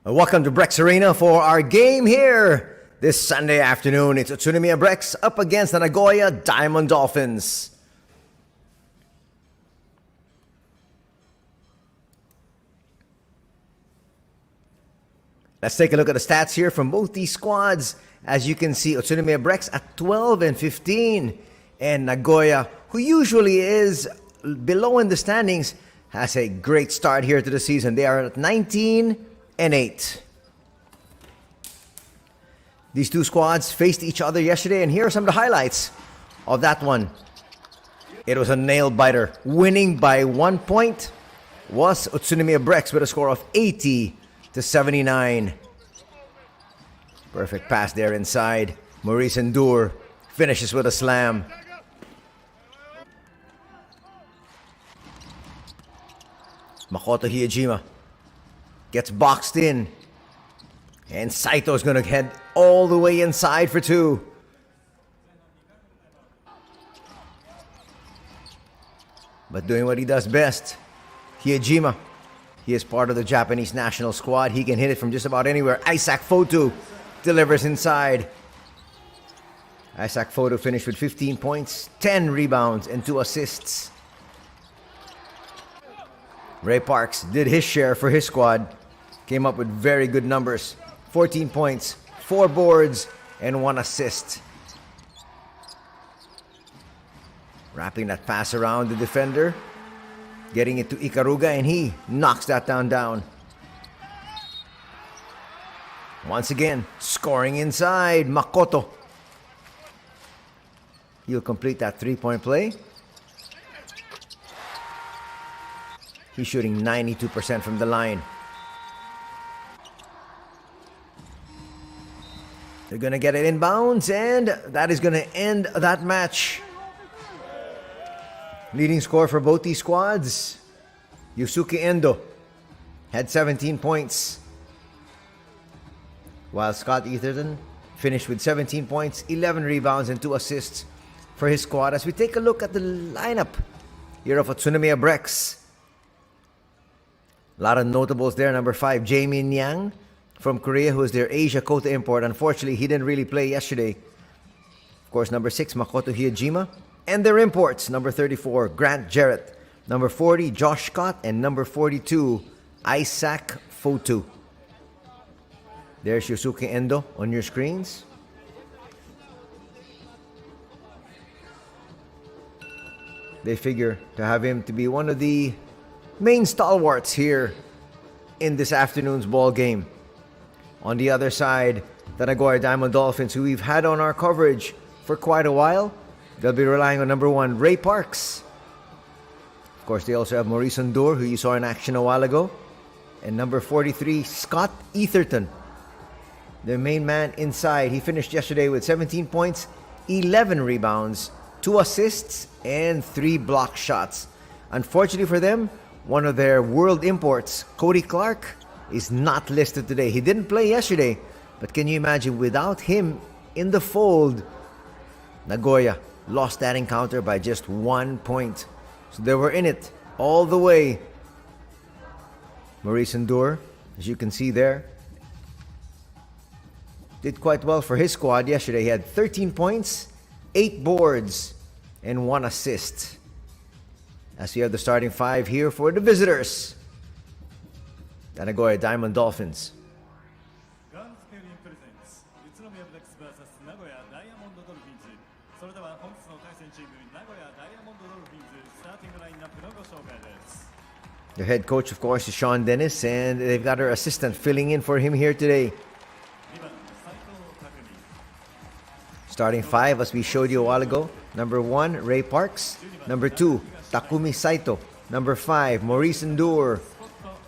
Welcome to BREX Arena for our game here this Sunday afternoon. It's UTSUNOMIYA BREX up against the Nagoya Diamond Dolphins. Let's take a look at the stats here from both these squads. As you can see, UTSUNOMIYA BREX at 12-15, and Nagoya, who usually is below in the standings, has a great start here to the season. They are at 19-8. These two squads faced each other yesterday, and here are some of the highlights of that one. It was a nail-biter. Winning by 1 point was UTSUNOMIYA BREX with a score of 80-79. Perfect pass there inside. Maurice Endur finishes with a slam. Makoto Hiyajima gets boxed in. And Saito's going to head all the way inside for two. But doing what he does best. Hiyajima. He is part of the Japanese national squad. He can hit it from just about anywhere. Isaac Fotu delivers inside. Isaac Fotu finished with 15 points, 10 rebounds, and 2 assists. Ray Parks did his share for his squad. Came up with very good numbers. 14 points, 4 boards, and 1 assist. Wrapping that pass around the defender. Getting it to Ikaruga, and he knocks that down. Once again, scoring inside, Makoto. He'll complete that 3-point play. He's shooting 92% from the line. They're going to get it inbounds, and that is going to end that match. Leading scorer for both these squads, Yusuke Endo, had 17 points. While Scott Etherton finished with 17 points, 11 rebounds, and 2 assists for his squad. As we take a look at the lineup here of UTSUNOMIYA BREX. A lot of notables there. Number 5, Jae-Min Yang from Korea, who is their Asia quota import. Unfortunately, he didn't really play yesterday. Of course, number 6, Makoto Hiyajima. And their imports, number 34, Grant Jarrett. Number 40, Josh Scott. And number 42, Isaac Fotu. There's Yusuke Endo on your screens. They figure to have him to be one of the main stalwarts here in this afternoon's ball game. On the other side, the Nagoya Diamond Dolphins, who we've had on our coverage for quite a while. They'll be relying on number 1, Ray Parks. Of course, they also have Maurice Endur, who you saw in action a while ago. And number 43, Scott Etherton. Their main man inside. He finished yesterday with 17 points, 11 rebounds, 2 assists, and 3 block shots. Unfortunately for them, one of their world imports, Cody Clark, is not listed today. He didn't play yesterday, but can you imagine, without him in the fold, Nagoya lost that encounter by just 1 point. So they were in it all the way. Maurice Endur, as you can see there, did quite well for his squad yesterday. He had 13 points, 8 boards, and 1 assist. As we have the starting 5 here for the visitors, the Nagoya Diamond Dolphins. The head coach, of course, is Sean Dennis, and they've got her assistant filling in for him here today. Starting 5, as we showed you a while ago. Number 1, Ray Parks. Number 2, Takumi Saito. Number 5, Maurice Endur.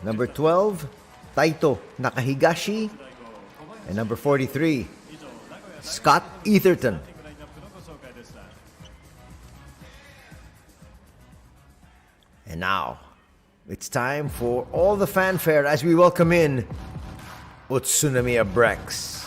Number 12, Taito Nakahigashi. And number 43, Scott Etherton. And now, it's time for all the fanfare as we welcome in UTSUNOMIYA BREX.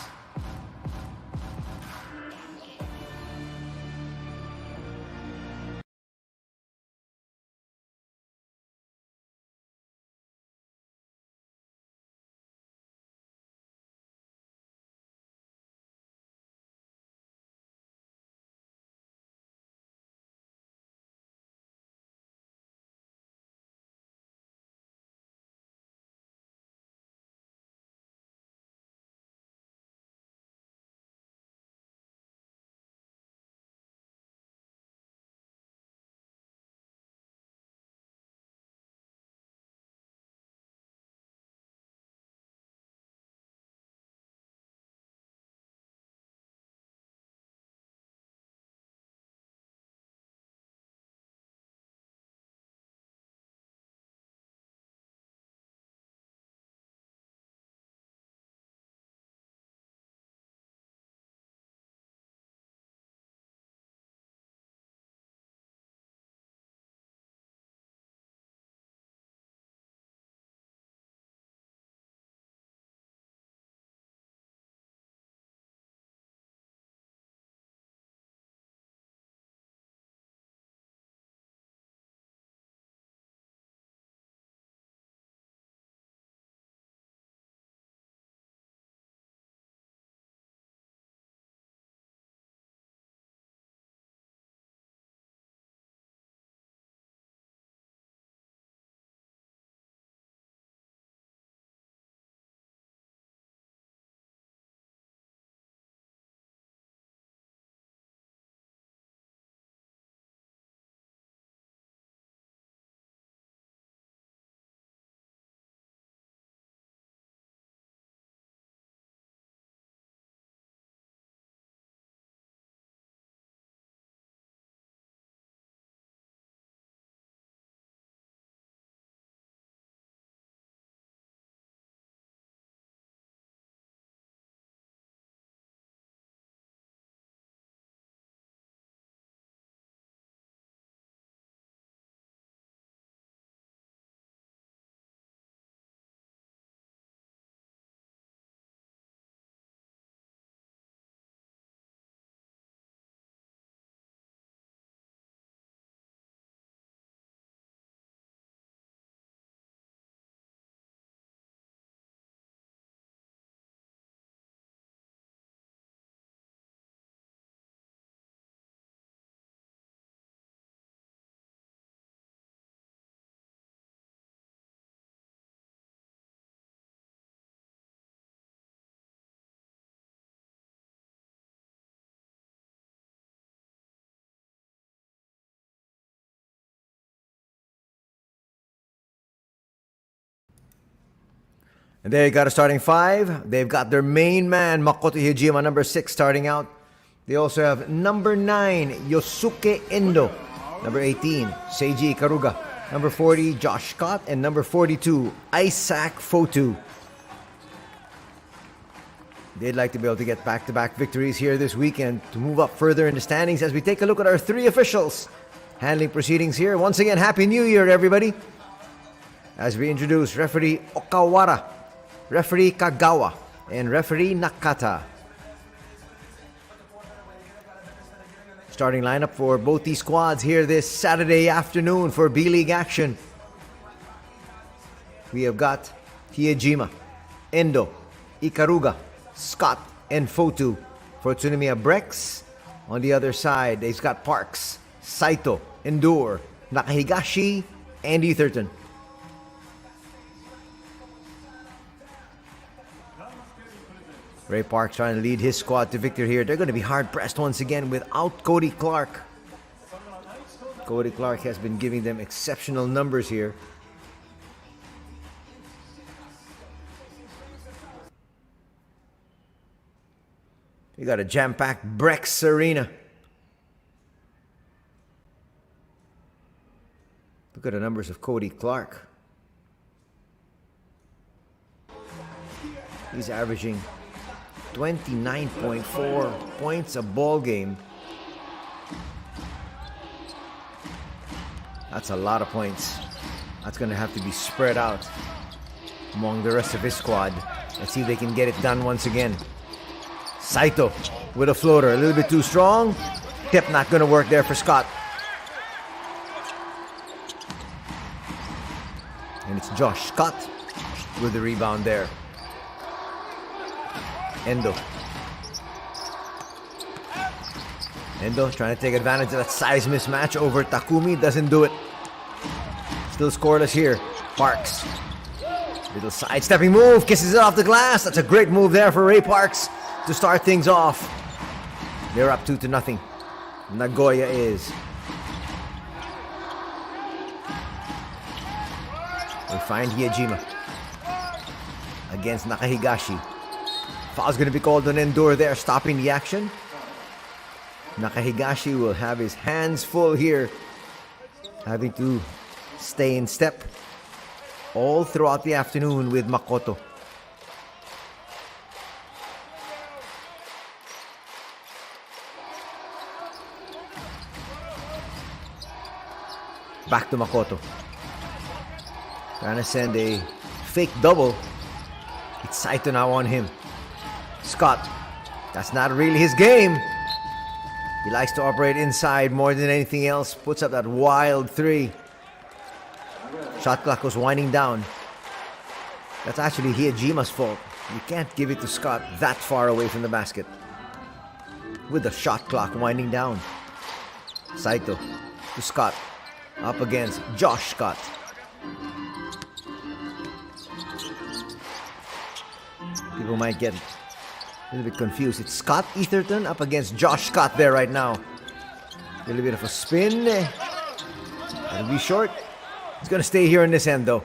And they got a starting five. They've got their main man, Makoto Hijima, number 6, starting out. They also have number 9, Yosuke Endo. Number 18, Seiji Ikaruga. Number 40, Josh Scott. And number 42, Isaac Fotu. They'd like to be able to get back-to-back victories here this weekend to move up further in the standings as we take a look at our 3 officials handling proceedings here. Once again, Happy New Year, everybody. As we introduce referee Okawara, referee Kagawa, and referee Nakata. Starting lineup for both these squads here this Saturday afternoon for B-League action. We have got Hijima, Endo, Ikaruga, Scott, and Fotu. For UTSUNOMIYA BREX, on the other side, he's got Parks, Saito, Endure, Nakahigashi, and Etherton. Ray Parks trying to lead his squad to victory here. They're going to be hard-pressed once again without Cody Clark. Cody Clark has been giving them exceptional numbers here. We got a jam-packed BREX arena. Look at the numbers of Cody Clark. He's averaging 29.4 points a ball game. That's a lot of points. That's going to have to be spread out among the rest of his squad. Let's see if they can get it done once again. Saito with a floater, a little bit too strong. Tip not going to work there for Scott. And it's Josh Scott with the rebound there. Endo trying to take advantage of that size mismatch over Takumi. Doesn't do it. Still scoreless here. Parks. Little sidestepping move. Kisses it off the glass. That's a great move there for Ray Parks to start things off. They're up 2-0. Nagoya is. They find Hijima against Nakahigashi. Foul's going to be called on Endure there, stopping the action. Nakahigashi will have his hands full here, having to stay in step all throughout the afternoon with Makoto. Back to Makoto. Trying to send a fake double. It's Saito now on him. Scott, that's not really his game. He likes to operate inside more than anything else. Puts up that wild 3. Shot clock was winding down. That's actually Hijima's fault. You can't give it to Scott that far away from the basket. With the shot clock winding down. Saito to Scott. Up against Josh Scott. People might get a little bit confused. It's Scott Etherton up against Josh Scott there right now. A little bit of a spin. That'll be short. He's going to stay here in this end though.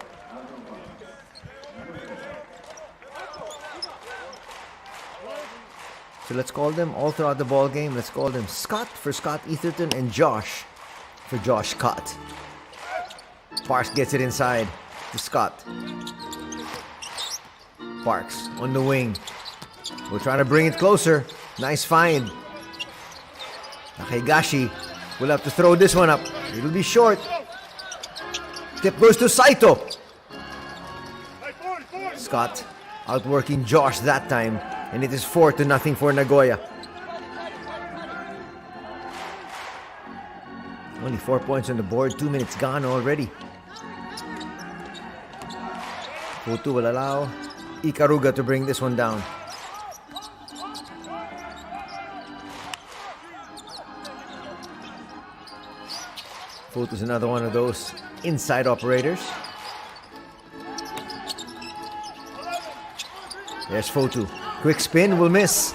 So let's call them all throughout the ball game. Let's call them Scott for Scott Etherton and Josh for Josh Scott. Parks gets it inside to Scott. Parks on the wing. We're trying to bring it closer. Nice find. Nakahigashi will have to throw this one up. It'll be short. Tip goes to Saito. Scott outworking Josh that time. And it is 4-0 for Nagoya. Only 4 points on the board. 2 minutes gone already. Fotu will allow Ikaruga to bring this one down. Fotu's another one of those inside operators. There's Fotu. Quick spin, will miss.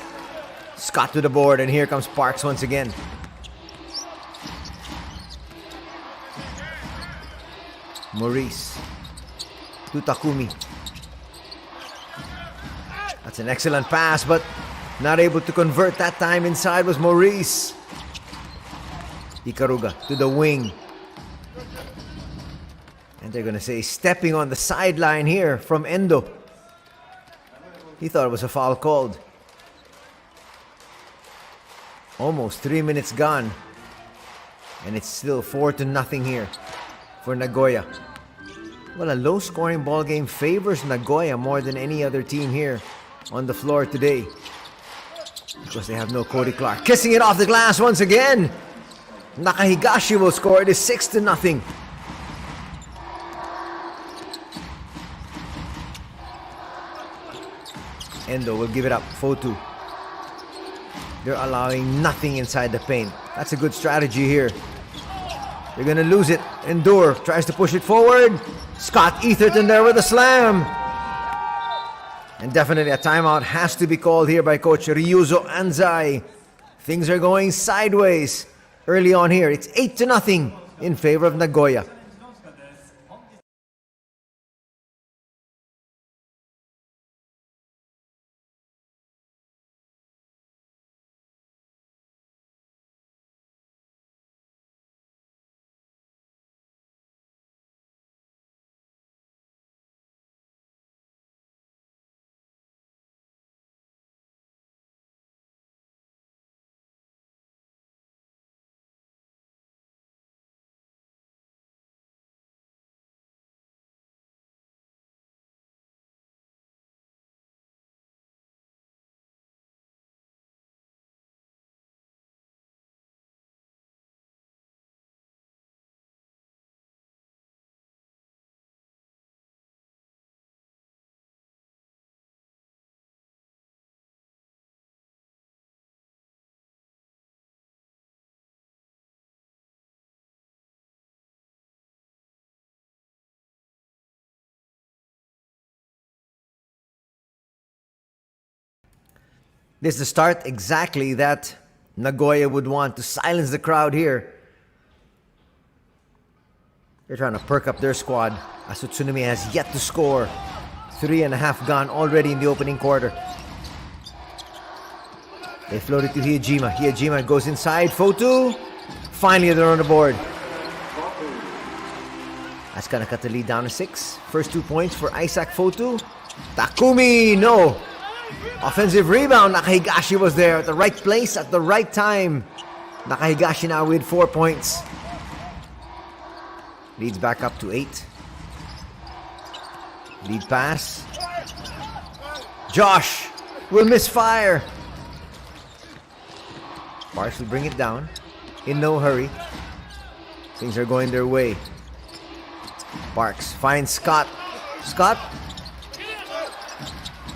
Scott to the board, and here comes Parks once again. Maurice to Takumi. That's an excellent pass, but not able to convert that time. Inside was Maurice. Ikaruga to the wing. And they're going to say stepping on the sideline here from Endo. He thought it was a foul called. Almost 3 minutes gone. And it's still 4-0 here for Nagoya. Well, a low-scoring ball game favors Nagoya more than any other team here on the floor today. Because they have no Cody Clark. Kissing it off the glass once again. Nakahigashi will score. It is 6-0. Endo will give it up. Fotu. They're allowing nothing inside the paint. That's a good strategy here. They're going to lose it. Endure tries to push it forward. Scott Etherton there with a slam. And definitely a timeout has to be called here by Coach Ryuzo Anzai. Things are going sideways early on here. It's 8-0 in favor of Nagoya. This is the start exactly that Nagoya would want to silence the crowd here. They're trying to perk up their squad as UTSUNOMIYA has yet to score. 3.5 gone already in the opening quarter. They float it to Hiyajima. Hiyajima goes inside. Fotu. Finally, they're on the board. That's going to cut the lead down to 6. First 2 points for Isaac Fotu. Takumi, no. Offensive rebound. Nakahigashi was there at the right place at the right time. Nakahigashi now with 4 points. Leads back up to 8. Lead pass. Josh will misfire. Parks will bring it down in no hurry. Things are going their way. Parks finds Scott. Scott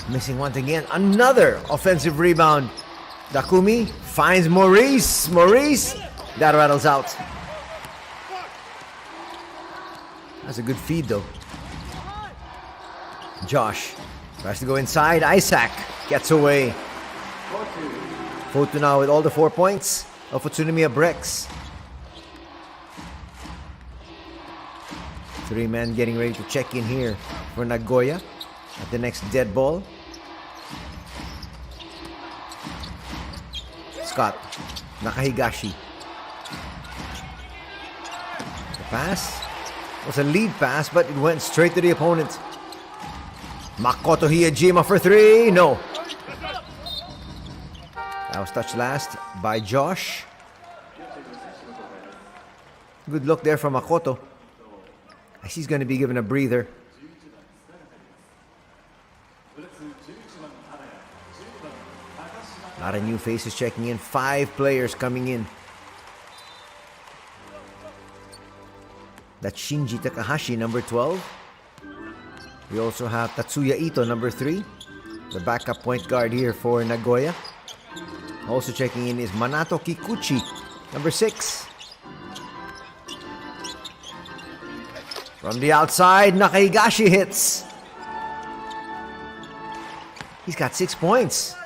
missing once again. Another offensive rebound. Takumi finds Maurice. Maurice. That rattles out. That's a good feed though. Josh tries to go inside. Isaac gets away. Fotu now with all the 4 points of UTSUNOMIYA BREX. 3 men getting ready to check in here for Nagoya at the next dead ball. Scott, Nakahigashi. The pass was a lead pass, but it went straight to the opponent. Makoto Hiyajima for 3. No. That was touched last by Josh. Good look there from Makoto. He's going to be given a breather. A lot of new faces checking in. 5 players coming in. That's Shinji Takahashi, number 12. We also have Tatsuya Ito, number 3. The backup point guard here for Nagoya. Also checking in is Manato Kikuchi, number 6. From the outside, Nakahigashi hits. He's got 6 points.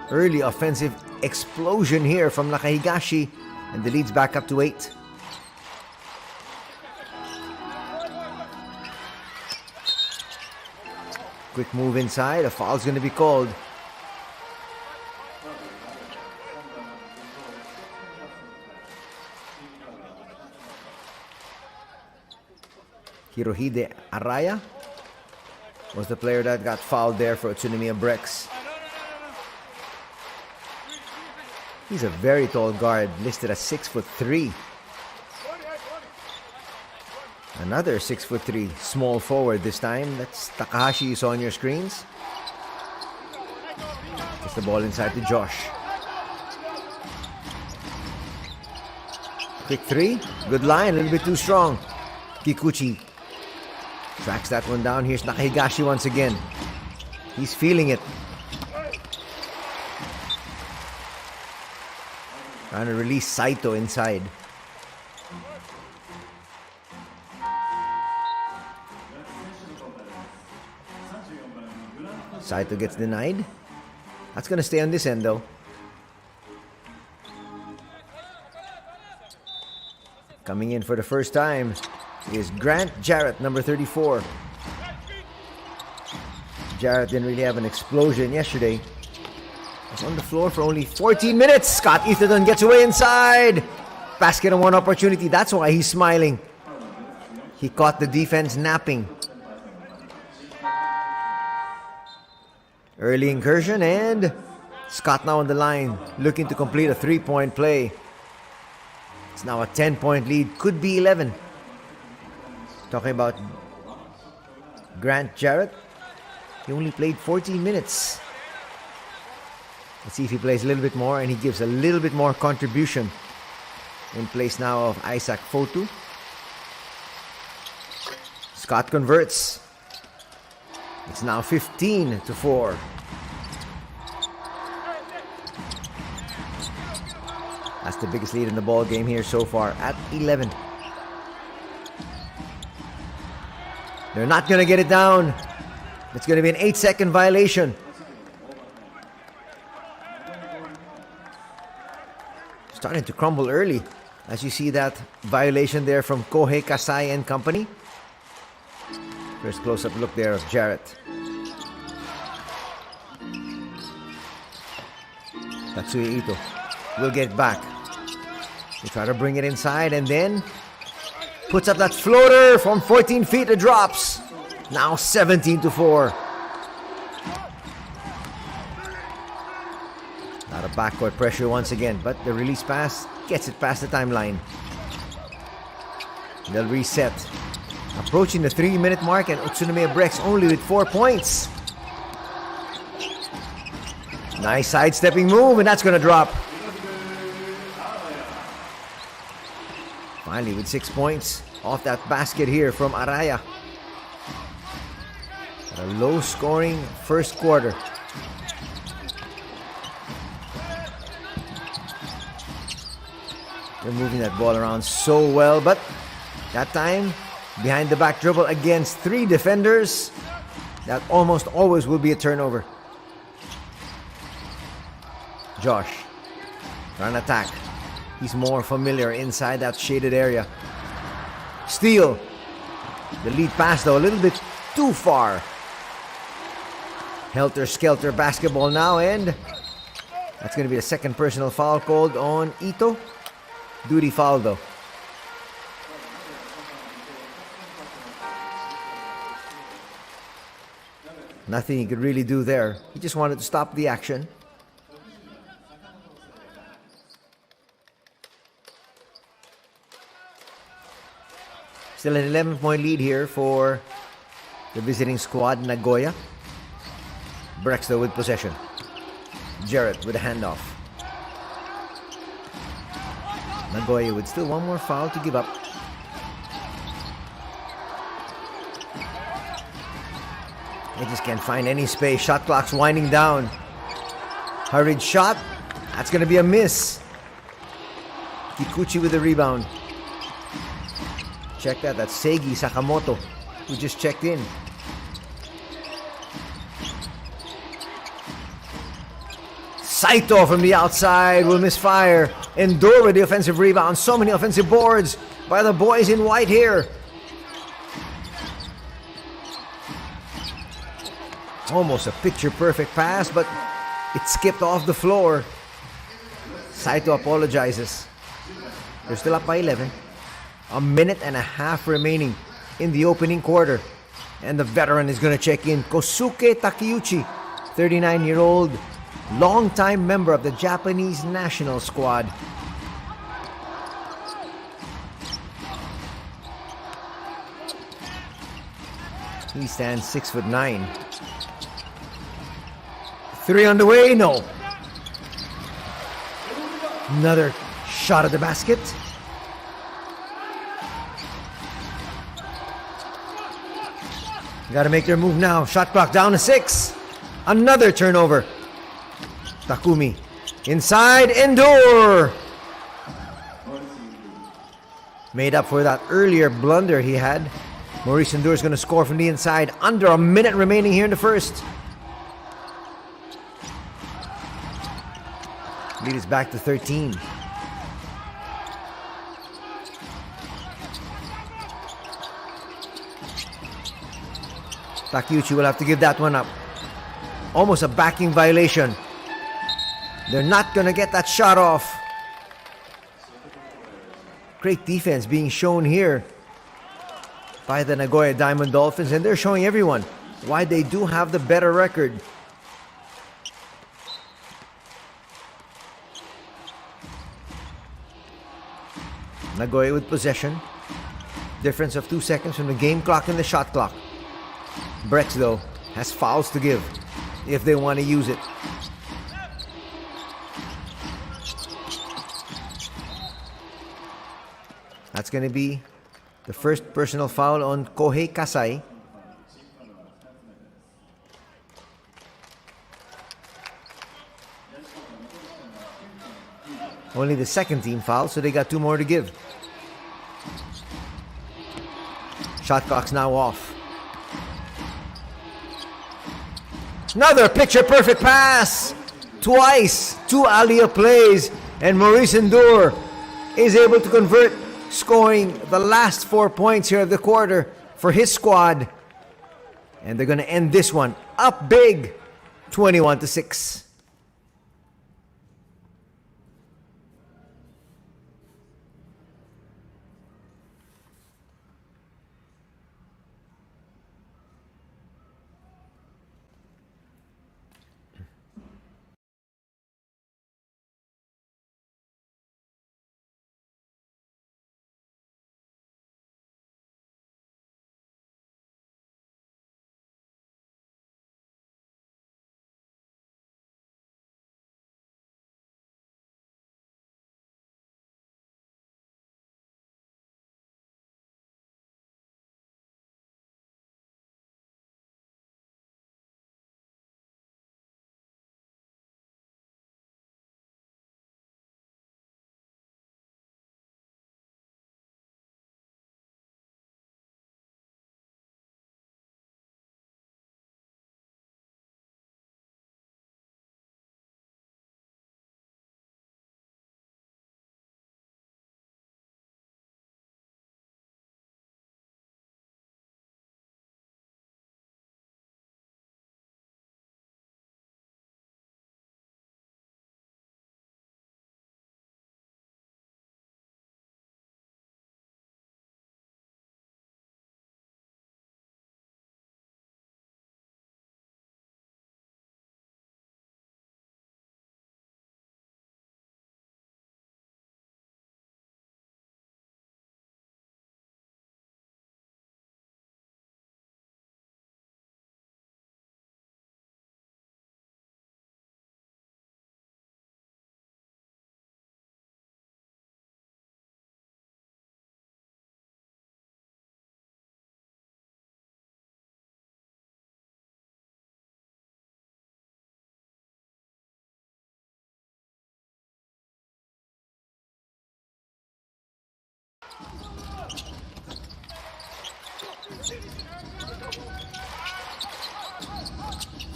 Early offensive explosion here from Nakahigashi, and the lead's back up to 8. Quick move inside. A foul's going to be called Hirohide Araya was the player that got fouled there for UTSUNOMIYA BREX. He's a very tall guard, listed as 6'3". Another 6'3", small forward this time. That's Takahashi you saw on your screens. Gets the ball inside to Josh. Quick three. Good line, a little bit too strong. Kikuchi tracks that one down. Here's Nakahigashi once again. He's feeling it. Trying to release Saito inside. Saito gets denied. That's going to stay on this end though. Coming in for the first time is Grant Jarrett, number 34. Jarrett didn't really have an explosion yesterday. Was on the floor for only 14 minutes. Scott Etherton gets away inside. Basket on one opportunity. That's why he's smiling. He caught the defense napping. Early incursion, and Scott now on the line, looking to complete a three-point play. It's now a 10-point lead, could be 11. Talking about Grant Jarrett, he only played 14 minutes. Let's see if he plays a little bit more, and he gives a little bit more contribution. In place now of Isaac Fotu. Scott converts. It's now 15-4. That's the biggest lead in the ball game here so far at 11. They're not going to get it down. It's going to be an 8-second violation. Starting to crumble early, as you see that violation there from Kohei Kasai and company. First close-up look there of Jarrett. Tatsuya Ito will get back. They try to bring it inside and then puts up that floater from 14 feet. It drops. Now 17-4. Lot of backcourt pressure once again, but the release pass gets it past the timeline. They'll reset. Approaching the 3-minute mark, and UTSUNOMIYA BREX only with 4 points. Nice sidestepping move, and that's going to drop. Finally with 6 points off that basket here from Araya. A low-scoring first quarter. They're moving that ball around so well, but that time, behind the back dribble against 3 defenders, that almost always will be a turnover. Josh trying to attack. He's more familiar inside that shaded area. Steal. The lead pass though a little bit too far. Helter-skelter basketball now, and that's going to be the second personal foul called on Ito. Duty foul though. Nothing he could really do there. He just wanted to stop the action. Still an 11-point lead here for the visiting squad, Nagoya. BREX though with possession. Jarrett with a handoff. Nagoya with still one more foul to give up. They just can't find any space. Shot clock's winding down. Hurried shot. That's going to be a miss. Kikuchi with the rebound. Check that. That's Seigi Sakamoto, who just checked in. Saito from the outside will misfire. Endure with the offensive rebound. So many offensive boards by the boys in white here. Almost a picture-perfect pass, but it skipped off the floor. Saito apologizes. They're still up by 11. A minute and a half remaining in the opening quarter. And the veteran is going to check in, Kosuke Takeuchi, 39-year-old, longtime member of the Japanese national squad. He stands 6'9". 3 on the way, no. Another shot at the basket. Got to make their move now. Shot clock down to 6. Another turnover. Takumi inside, Endure. Made up for that earlier blunder he had. Maurice Endure is going to score from the inside. Under a minute remaining here in the first. Lead is back to 13. Takeuchi will have to give that one up. Almost a backing violation. They're not going to get that shot off. Great defense being shown here by the Nagoya Diamond Dolphins, and they're showing everyone why they do have the better record. Nagoya with possession. Difference of 2 seconds from the game clock and the shot clock. BREX, though, has fouls to give if they want to use it. That's going to be the first personal foul on Kohei Kasai. Only the second team foul, so they got 2 more to give. Shot clock's now off. Another picture-perfect pass. Twice. 2 alley-oop plays. And Maurice Endure is able to convert, scoring the last 4 points here of the quarter for his squad. And they're going to end this one up big, 21-6.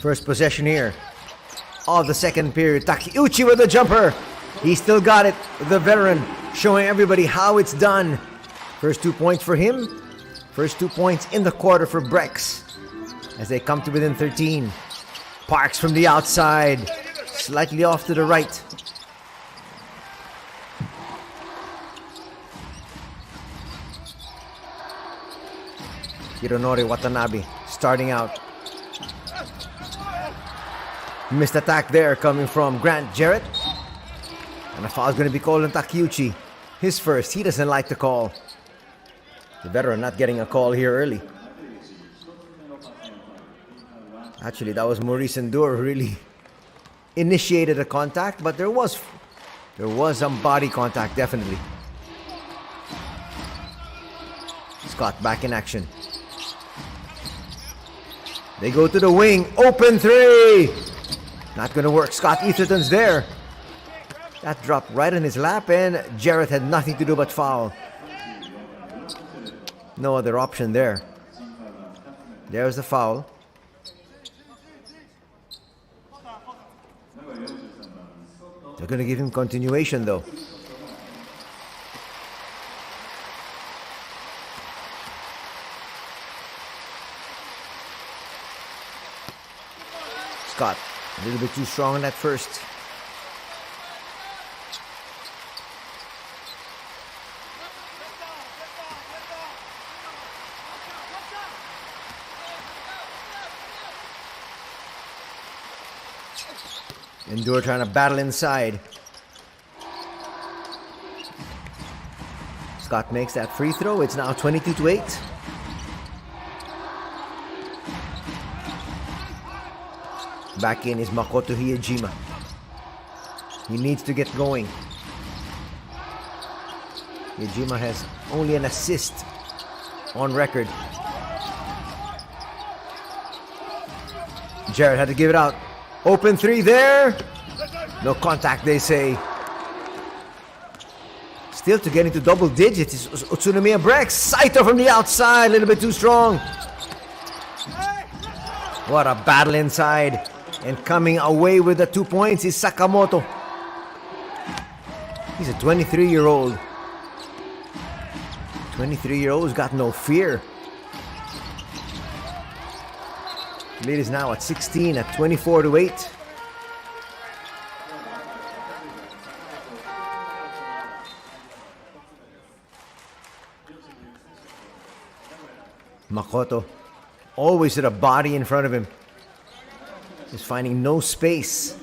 First possession here of the second period. Takeuchi with the jumper. He still got it. The veteran showing everybody how it's done. First 2 points for him. First 2 points in the quarter for BREX as they come to within 13. Parks from the outside. Slightly off to the right. Hironori Watanabe starting out. Missed attack there coming from Grant Jarrett. And a foul is going to be called on Takeuchi. His first. He doesn't like the call. The veteran not getting a call here early. Actually, that was Maurice Endure who really initiated a contact, but there was some body contact, definitely. Scott back in action. They go to the wing. Open three. Not going to work. Scott Etherton's there. That dropped right in his lap, and Jarrett had nothing to do but foul. No other option there. There's the foul. They're going to give him continuation, though. Scott, a little bit too strong on that first. Endure trying to battle inside. Scott makes that free throw. It's now 22-8. Back in is Makoto Hiejima. He needs to get going. Hiejima has only an assist on record. Jarrett had to give it out. Open three there. No contact, they say. Still to get into double digits is Utsunomiya BREX. Saito from the outside, a little bit too strong. What a battle inside. And coming away with the 2 points is Sakamoto. He's a 23-year-old. 23-year-old's got no fear. Lead is now at 16 at 24-8. Makoto, always with a body in front of him. He's finding no space.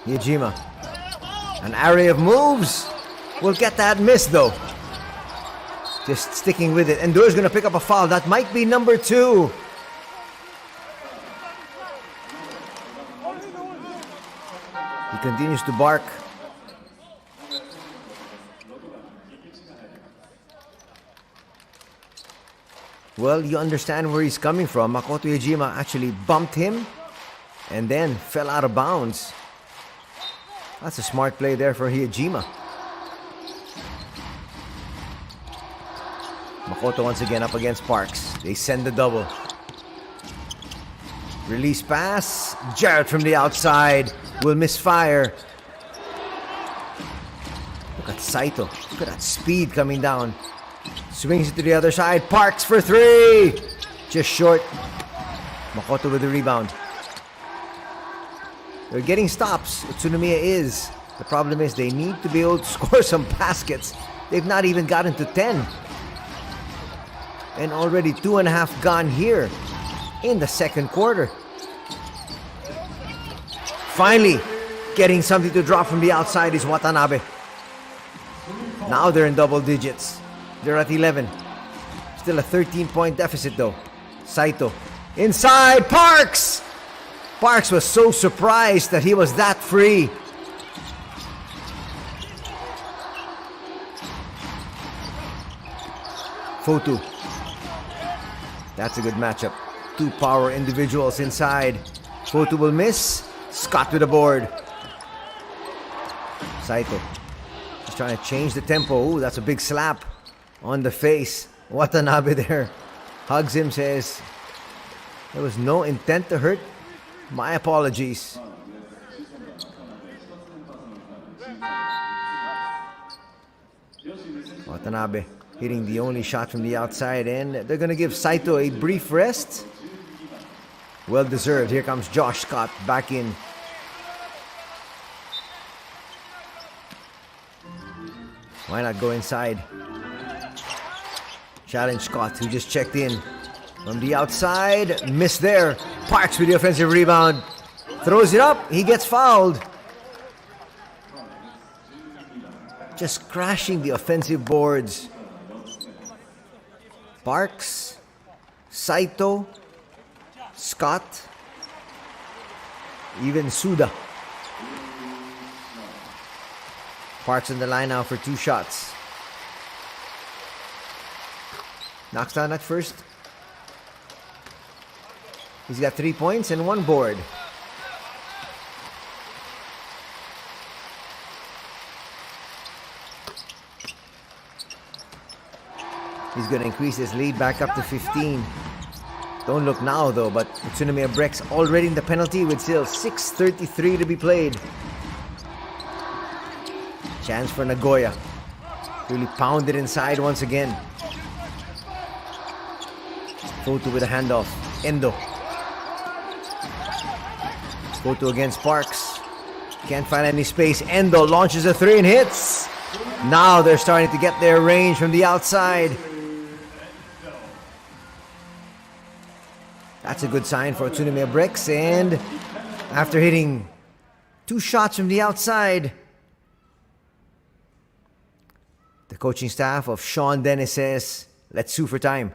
Hiejima, an array of moves. Will get that miss though. Just sticking with it. Endure's gonna pick up a foul. That might be number 2. He continues to bark. Well, you understand where he's coming from. Makoto Hiejima actually bumped him and then fell out of bounds. That's a smart play there for Hiejima. Makoto once again up against Parks. They send the double. Release pass. Jarrett from the outside will misfire. Look at Saito. Look at that speed coming down. Swings it to the other side. Parks for 3. Just short. Makoto with the rebound. They're getting stops. Utsunomiya is. The problem is they need to be able to score some baskets. They've not even gotten to 10. And already 2.5 gone here in the second quarter. Finally, getting something to drop from the outside is Watanabe. Now they're in double digits. They're at 11. Still a 13-point deficit though. Saito. Inside, Parks! Parks was so surprised that he was that free. Fotu. That's a good matchup. 2 power individuals inside. Fotu will miss. Scott with the board. Saito. He's trying to change the tempo. Ooh, that's a big slap on the face. Watanabe there. Hugs him, says, there was no intent to hurt. My apologies. Watanabe hitting the only shot from the outside, and they're going to give Saito a brief rest. Well deserved. Here comes Josh Scott back in. Why not go inside? Challenge Scott, who just checked in. From the outside, miss there. Parks with the offensive rebound. Throws it up, he gets fouled. Just crashing the offensive boards. Parks, Saito, Scott, even Suda. Parks on the line now for 2 shots. Knocks down at first. He's got 3 points and 1 board. He's going to increase his lead back up to 15. Don't look now though, but UTSUNOMIYA BREX already in the penalty with still 6:33 to be played. Chance for Nagoya. Really pounded inside once again. Photo with a handoff. Endo. Photo against Parks. Can't find any space. Endo launches a 3 and hits. Now they're starting to get their range from the outside. That's a good sign for UTSUNOMIYA BREX. And after hitting 2 shots from the outside, the coaching staff of Sean Dennis says, let's sue for time.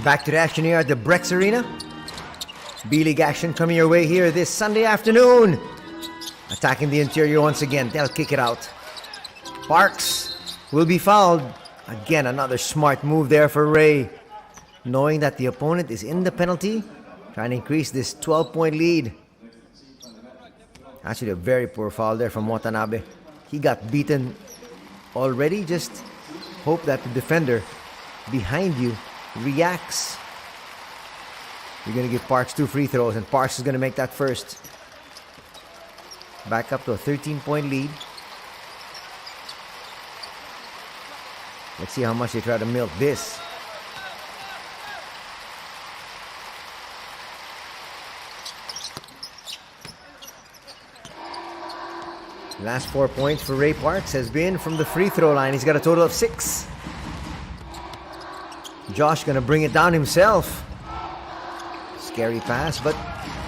Back to the action here at the BREX Arena. B.LEAGUE action coming your way here this Sunday afternoon. Attacking the interior once again. They'll kick it out. Parks will be fouled. Again, another smart move there for Ray. Knowing that the opponent is in the penalty, trying to increase this 12-point lead. Actually, a very poor foul there from Watanabe. He got beaten already. Just hope that the defender behind you reacts. You're going to give Parks 2 free throws, and Parks is going to make that first. Back up to a 13-point lead. Let's see how much they try to milk this. Last 4 points for Ray Parks has been from the free throw line. He's got a total of 6. Josh gonna bring it down himself. Scary pass, but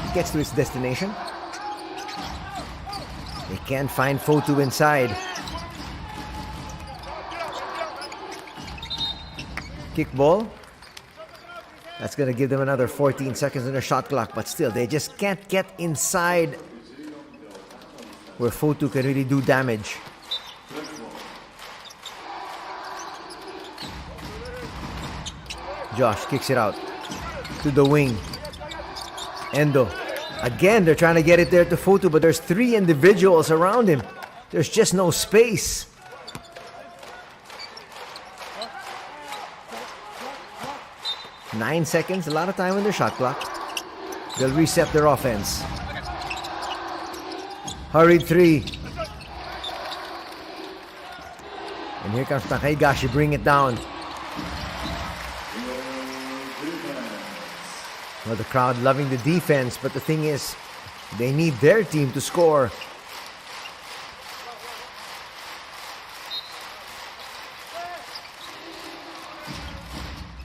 he gets to its destination. They can't find Fotu inside. Kick ball. That's gonna give them another 14 seconds on their shot clock, but still, they just can't get inside where Fotu can really do damage. Josh kicks it out to the wing. Endo. Again, they're trying to get it there to Fotu, but there's 3 individuals around him. There's just no space. Nine seconds, a lot of time on their shot clock. They'll reset their offense. Hurried 3. And here comes Takahigashi, bring it down. Well, the crowd loving the defense, but the thing is, they need their team to score.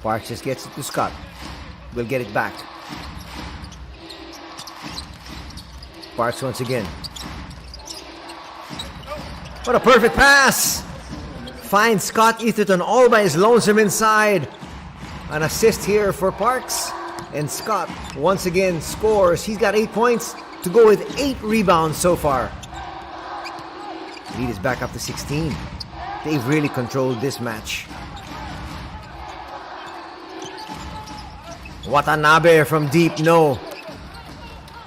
Parks just gets it to Scott. Will get it back. Parks once again. What a perfect pass! Finds Scott Etherton all by his lonesome inside. An assist here for Parks. And Scott once again scores. He's got 8 points to go with 8 rebounds so far. Lead is back up to 16. They've really controlled this match. Watanabe from deep, no.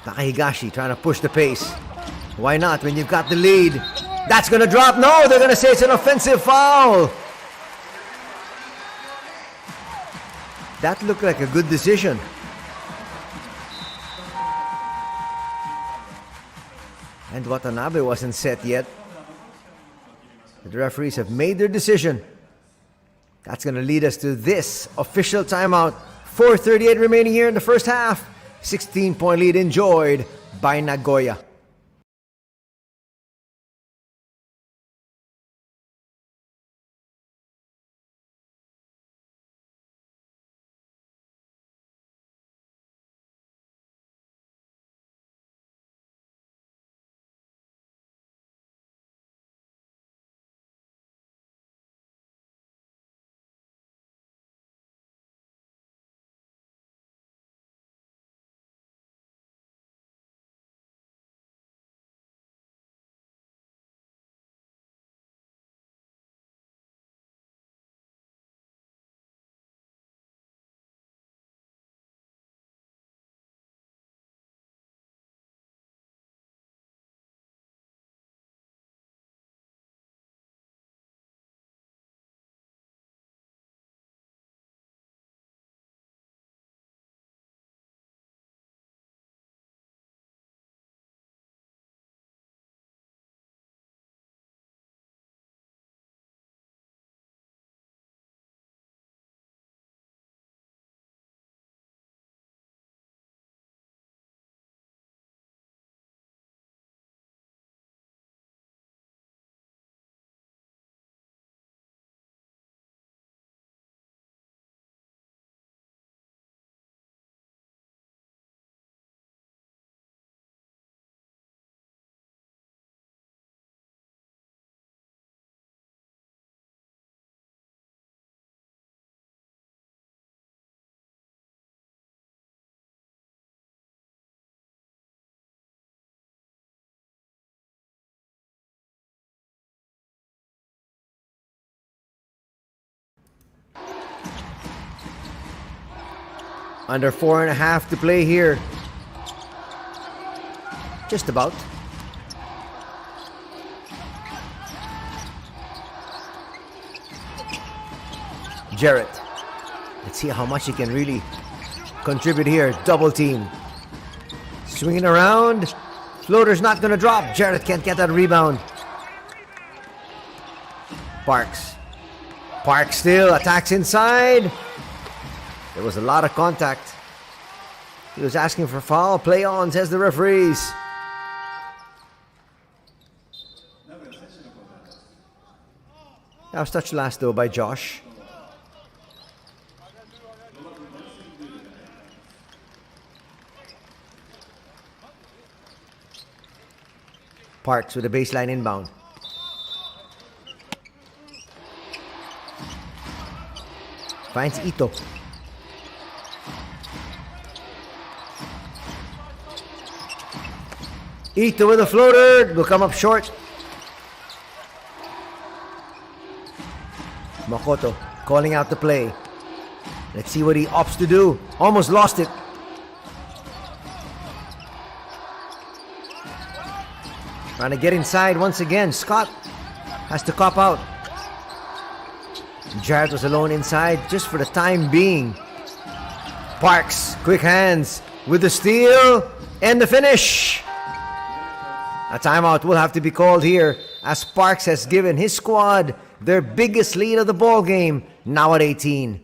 Takahigashi trying to push the pace. Why not when you've got the lead? That's gonna drop. No, they're gonna say it's an offensive foul. That looked like a good decision. And Watanabe wasn't set yet. The referees have made their decision. That's going to lead us to this official timeout. 4:38 remaining here in the first half. 16-point lead enjoyed by Nagoya. Under 4.5 to play here. Just about. Jarrett. Let's see how much he can really contribute here. Double team. Swinging around. Floater's not going to drop. Jarrett can't get that rebound. Parks. Parks still attacks inside. There was a lot of contact. He was asking for foul. Play on, says the referees. That was touched last though by Josh. Parks with a baseline inbound. Finds Ito. Ito with a floater. Will come up short. Makoto calling out the play. Let's see what he opts to do. Almost lost it. Trying to get inside once again. Scott has to cop out. Jarrett was alone inside just for the time being. Parks, quick hands with the steal and the finish. A timeout will have to be called here as Parks has given his squad their biggest lead of the ball game, now at 18.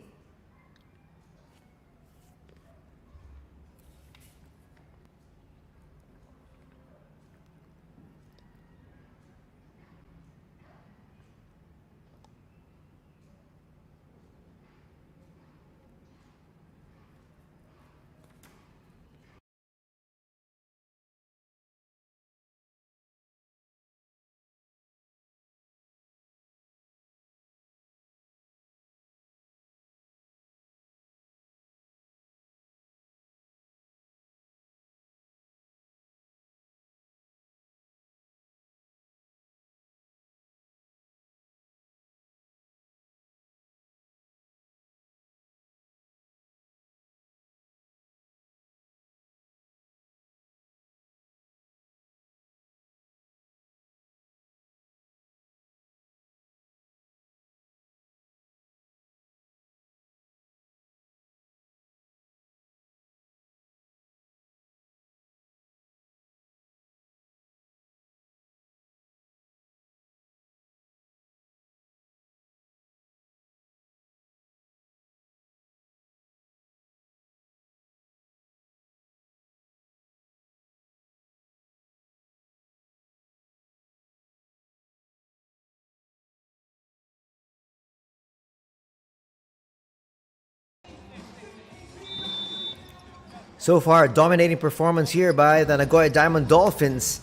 So far, a dominating performance here by the Nagoya Diamond Dolphins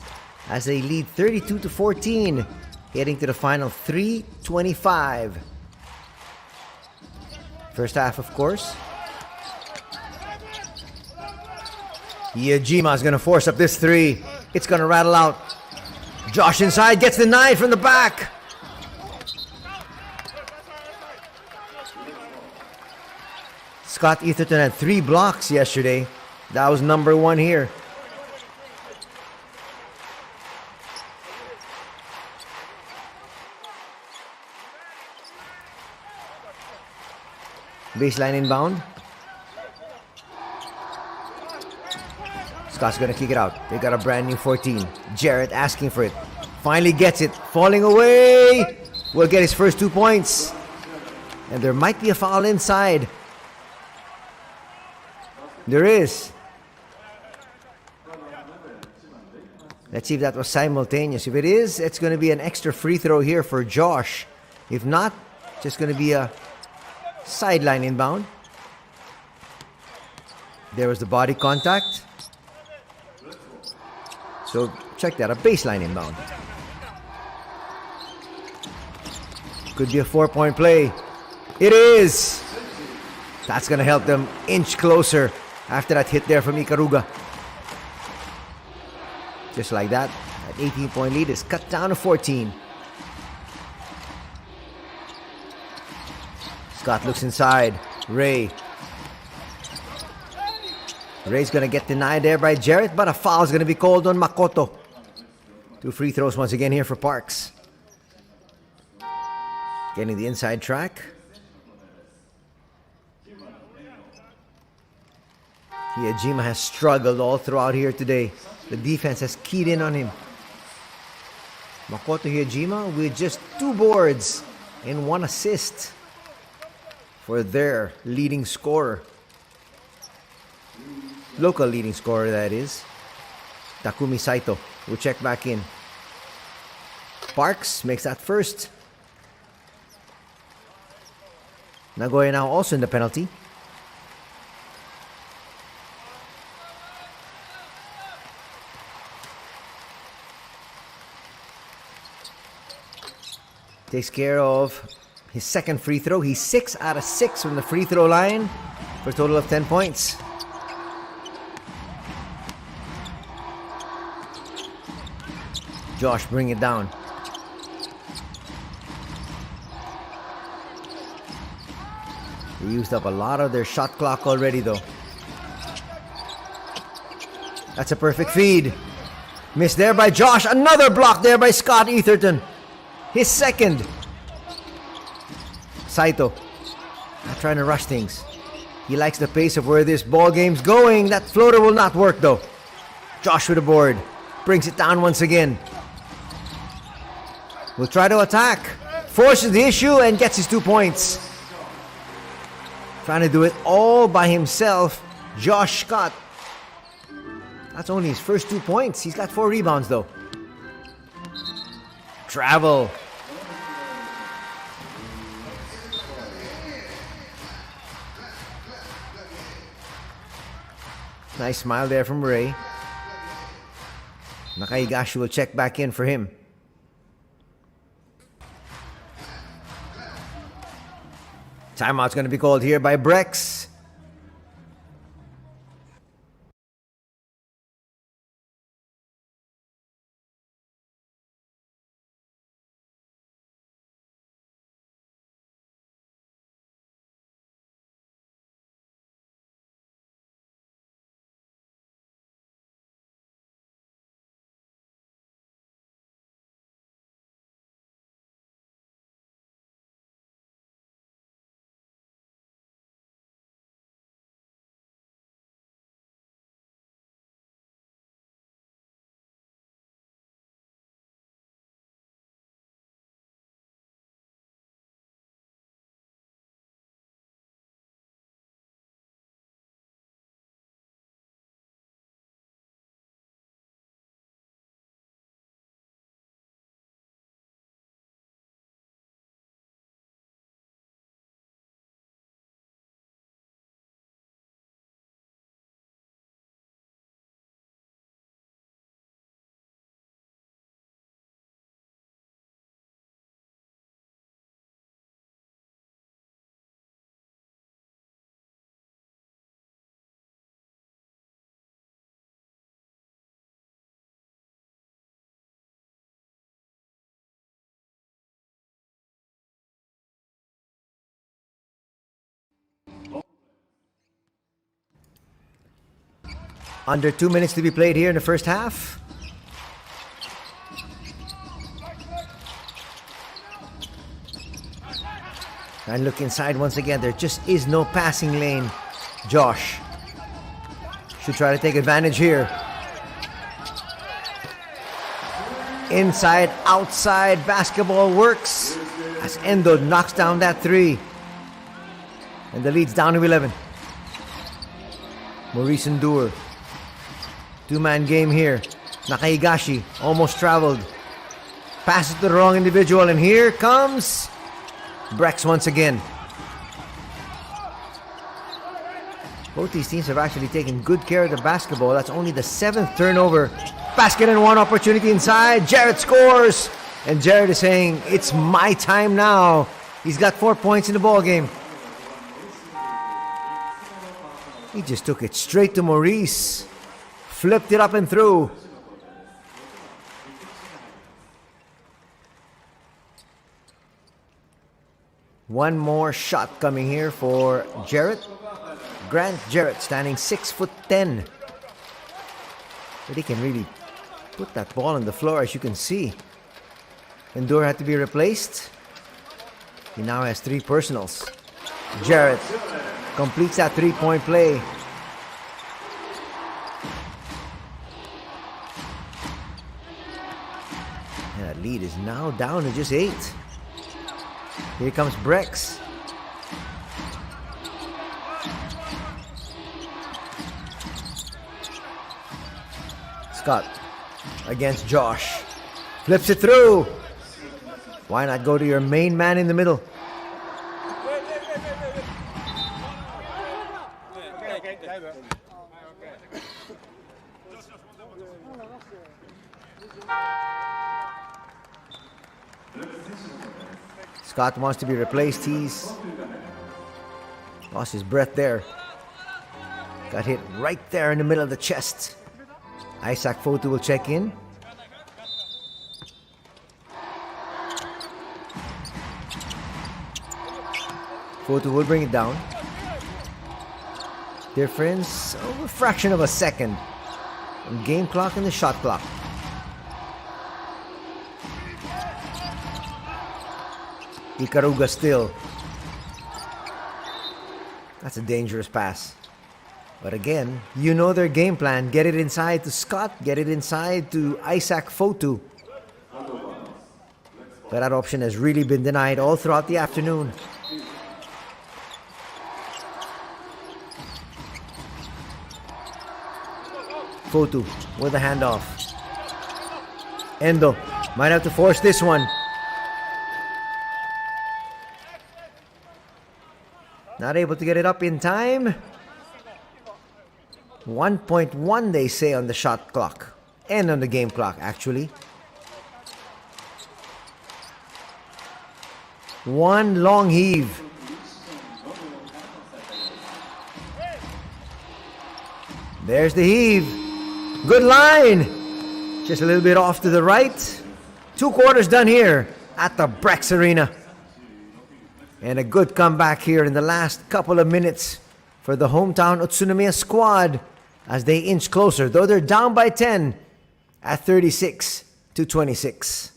as they lead 32-14, heading to the final 3:25. First half, of course. Yajima is going to force up this three. It's going to rattle out. Josh inside, gets denied from the back. Scott Etherton had 3 blocks yesterday. That was number 1 here. Baseline inbound. Scott's gonna kick it out. They got a brand new 14. Jarrett asking for it. Finally gets it. Falling away. Will get his first 2 points. And there might be a foul inside. There is. Let's see if that was simultaneous. If it is, it's going to be an extra free throw here for Josh. If not, just going to be a sideline inbound. There was the body contact. So check that, a baseline inbound. Could be a 4-point play. It is. That's going to help them inch closer after that hit there from Ikaruga. Just like that, that 18-point lead is cut down to 14. Scott looks inside. Ray's going to get denied there by Jarrett, but a foul is going to be called on Makoto. 2 free throws once again here for Parks. Getting the inside track. Hiyajima has struggled all throughout here today. The defense has keyed in on him. Makoto Hiyajima with just 2 boards and 1 assist for their leading scorer. Local leading scorer, that is. Takumi Saito will check back in. Parks makes that first. Nagoya now also in the penalty. Takes care of his second free throw. He's 6 out of 6 from the free throw line for a total of 10 points. Josh bring it down. They used up a lot of their shot clock already though. That's a perfect feed. Missed there by Josh. Another block there by Scott Etherton. His second. Saito not trying to rush things. He likes the pace of where this ball game's going. That floater will not work though. Josh with the board. Brings it down once again. Will try to attack. forces the issue and gets his 2 points. Trying to do it all by himself, Josh Scott. That's only his first 2 points. He's got 4 rebounds though. Travel. Nice smile there from Ray. Nakahigashi will check back in for him. Timeout's going to be called here by BREX. Under 2 minutes to be played here in the first half. And look inside once again. There just is no passing lane. Josh should try to take advantage here. Inside, outside, basketball works as Endo knocks down that 3. And the lead's down to 11. Maurice Ndur. 2-man game here. Nakahigashi almost traveled. Passes to the wrong individual, and here comes BREX once again. Both these teams have actually taken good care of the basketball. That's only the 7th turnover. Basket and 1 opportunity inside. Jarrett scores. And Jarrett is saying, it's my time now. He's got 4 points in the ball game. He just took it straight to Maurice. Flipped it up and through. One more shot coming here for Jarrett. Grant Jarrett standing 6'10". But he can really put that ball on the floor, as you can see. Ndur had to be replaced. He now has 3 personals. Jarrett completes that 3-point play. And that lead is now down to just 8. Here comes BREX. Scott against Josh. Flips it through. Why not go to your main man in the middle? Scott wants to be replaced. He's lost his breath there. Got hit right there in the middle of the chest. Isaac Fotu will check in. Fotu will bring it down. Difference of a fraction of a second. And game clock and the shot clock. Ikaruga still. That's a dangerous pass. But again, you know their game plan. Get it inside to Scott. Get it inside to Isaac Fotu. But that option has really been denied all throughout the afternoon. Fotu with a handoff. Endo might have to force this one. Not able to get it up in time. 1.1 they say on the shot clock. And on the game clock, actually. One long heave. There's the heave. Good line. Just a little bit off to the right. 2 quarters done here at the BREX Arena. And a good comeback here in the last couple of minutes for the hometown UTSUNOMIYA squad as they inch closer, though they're down by 10 at 36-26.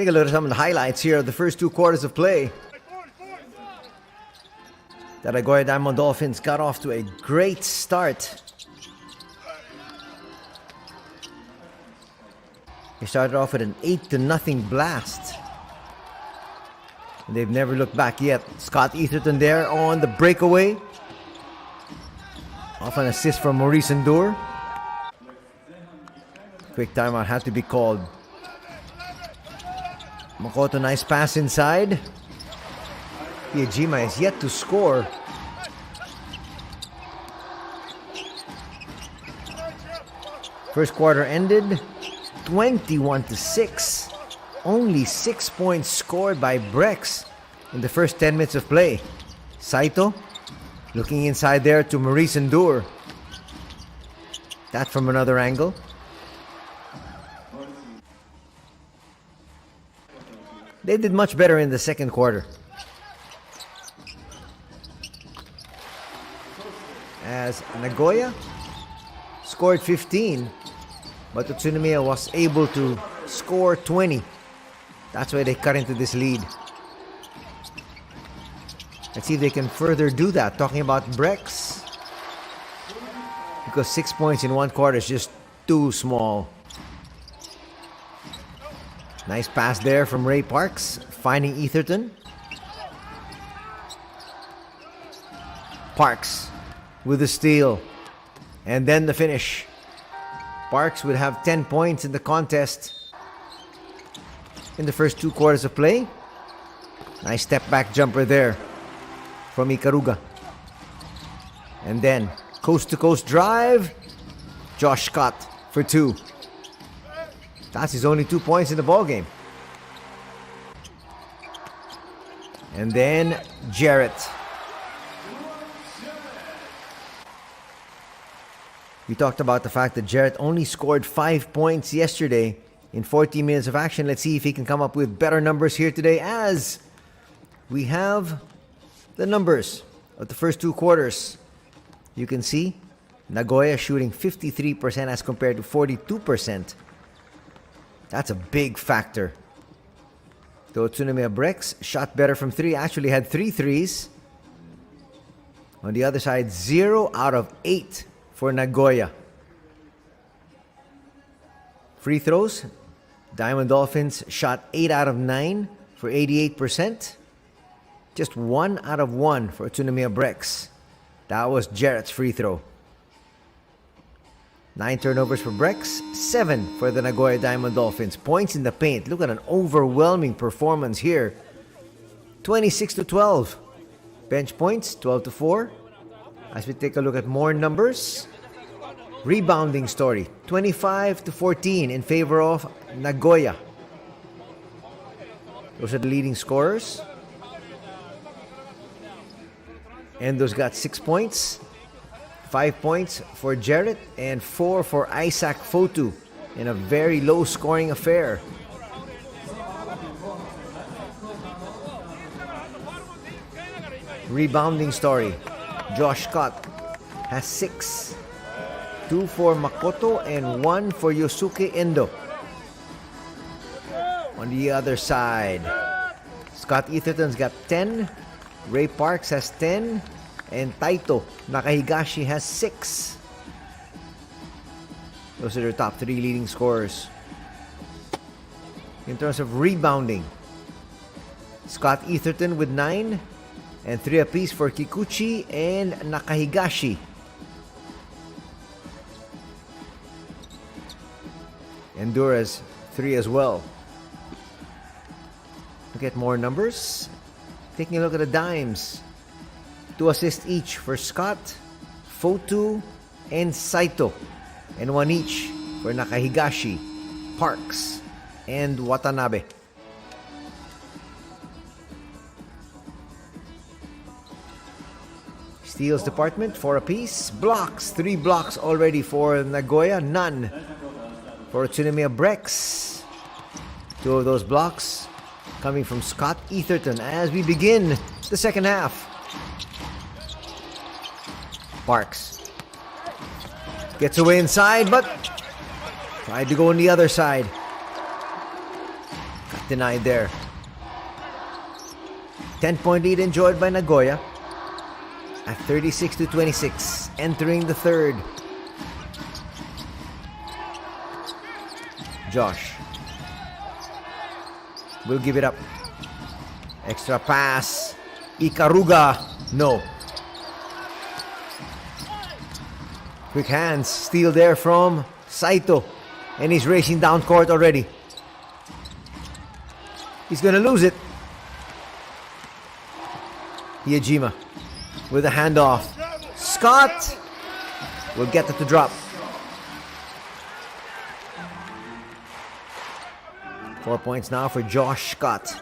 Take a look at some of the highlights here of the first 2 quarters of play. The Nagoya Diamond Dolphins got off to a great start. They started off with an 8-0 blast. And they've never looked back yet. Scott Etherton there on the breakaway. Off an assist from Maurice Endur. Quick timeout had to be called. Makoto, nice pass inside. Iejima is yet to score. First quarter ended 21-6. Only 6 points scored by BREX in the first 10 minutes of play. Saito looking inside there to Maurice Endur. That from another angle. They did much better in the second quarter, as Nagoya scored 15, but UTSUNOMIYA was able to score 20. That's why they cut into this lead. Let's see if they can further do that. Talking about BREX, because 6 points in 1 quarter is just too small. Nice pass there from Ray Parks, finding Etherton. Parks with the steal, and then the finish. Parks would have 10 points in the contest in the first 2 quarters of play. Nice step back jumper there from Ikaruga. And then coast to coast drive. Josh Scott for 2. That's his only 2 points in the ball game. And then Jarrett. We talked about the fact that Jarrett only scored 5 points yesterday in 14 minutes of action. Let's see if he can come up with better numbers here today, as we have the numbers of the first 2 quarters. You can see Nagoya shooting 53% as compared to 42%. That's a big factor. The UTSUNOMIYA BREX shot better from 3, actually had 3 threes. On the other side, 0 out of 8 for Nagoya. Free throws, Diamond Dolphins shot 8 out of 9 for 88%. Just 1 out of 1 for UTSUNOMIYA BREX. That was Jarrett's free throw. 9 turnovers for BREX, 7 for the Nagoya Diamond Dolphins. Points in the paint. Look at an overwhelming performance here. 26-12. Bench points, 12-4. As we take a look at more numbers. Rebounding story, 25-14 in favor of Nagoya. Those are the leading scorers. Endo's got 6 points. 5 points for Jarrett and 4 for Isaac Fotu in a very low scoring affair. Rebounding story. Josh Scott has 6. 2 for Makoto and 1 for Yosuke Endo. On the other side, Scott Etherton's got 10. Ray Parks has 10. And Taito Nakahigashi has 6. Those are their top 3 leading scorers. In terms of rebounding, Scott Etherton with 9. And 3 apiece for Kikuchi and Nakahigashi. Endura's 3 as well. Look at more numbers. Taking a look at the dimes. 2 assists each for Scott, Fotu, and Saito. And 1 each for Nakahigashi, Parks, and Watanabe. Steals department, 4 apiece. Blocks, 3 blocks already for Nagoya, none for UTSUNOMIYA BREX. 2 of those blocks coming from Scott Etherton as we begin the second half. Parks gets away inside, but tried to go on the other side. Got denied there. 10-point lead enjoyed by Nagoya at 36-26, entering the third. Josh will give it up. Extra pass. Ikaruga. No. Quick hands. Steal there from Saito. And he's racing down court already. He's going to lose it. Iejima with a handoff. Scott will get it to drop. 4 points now for Josh Scott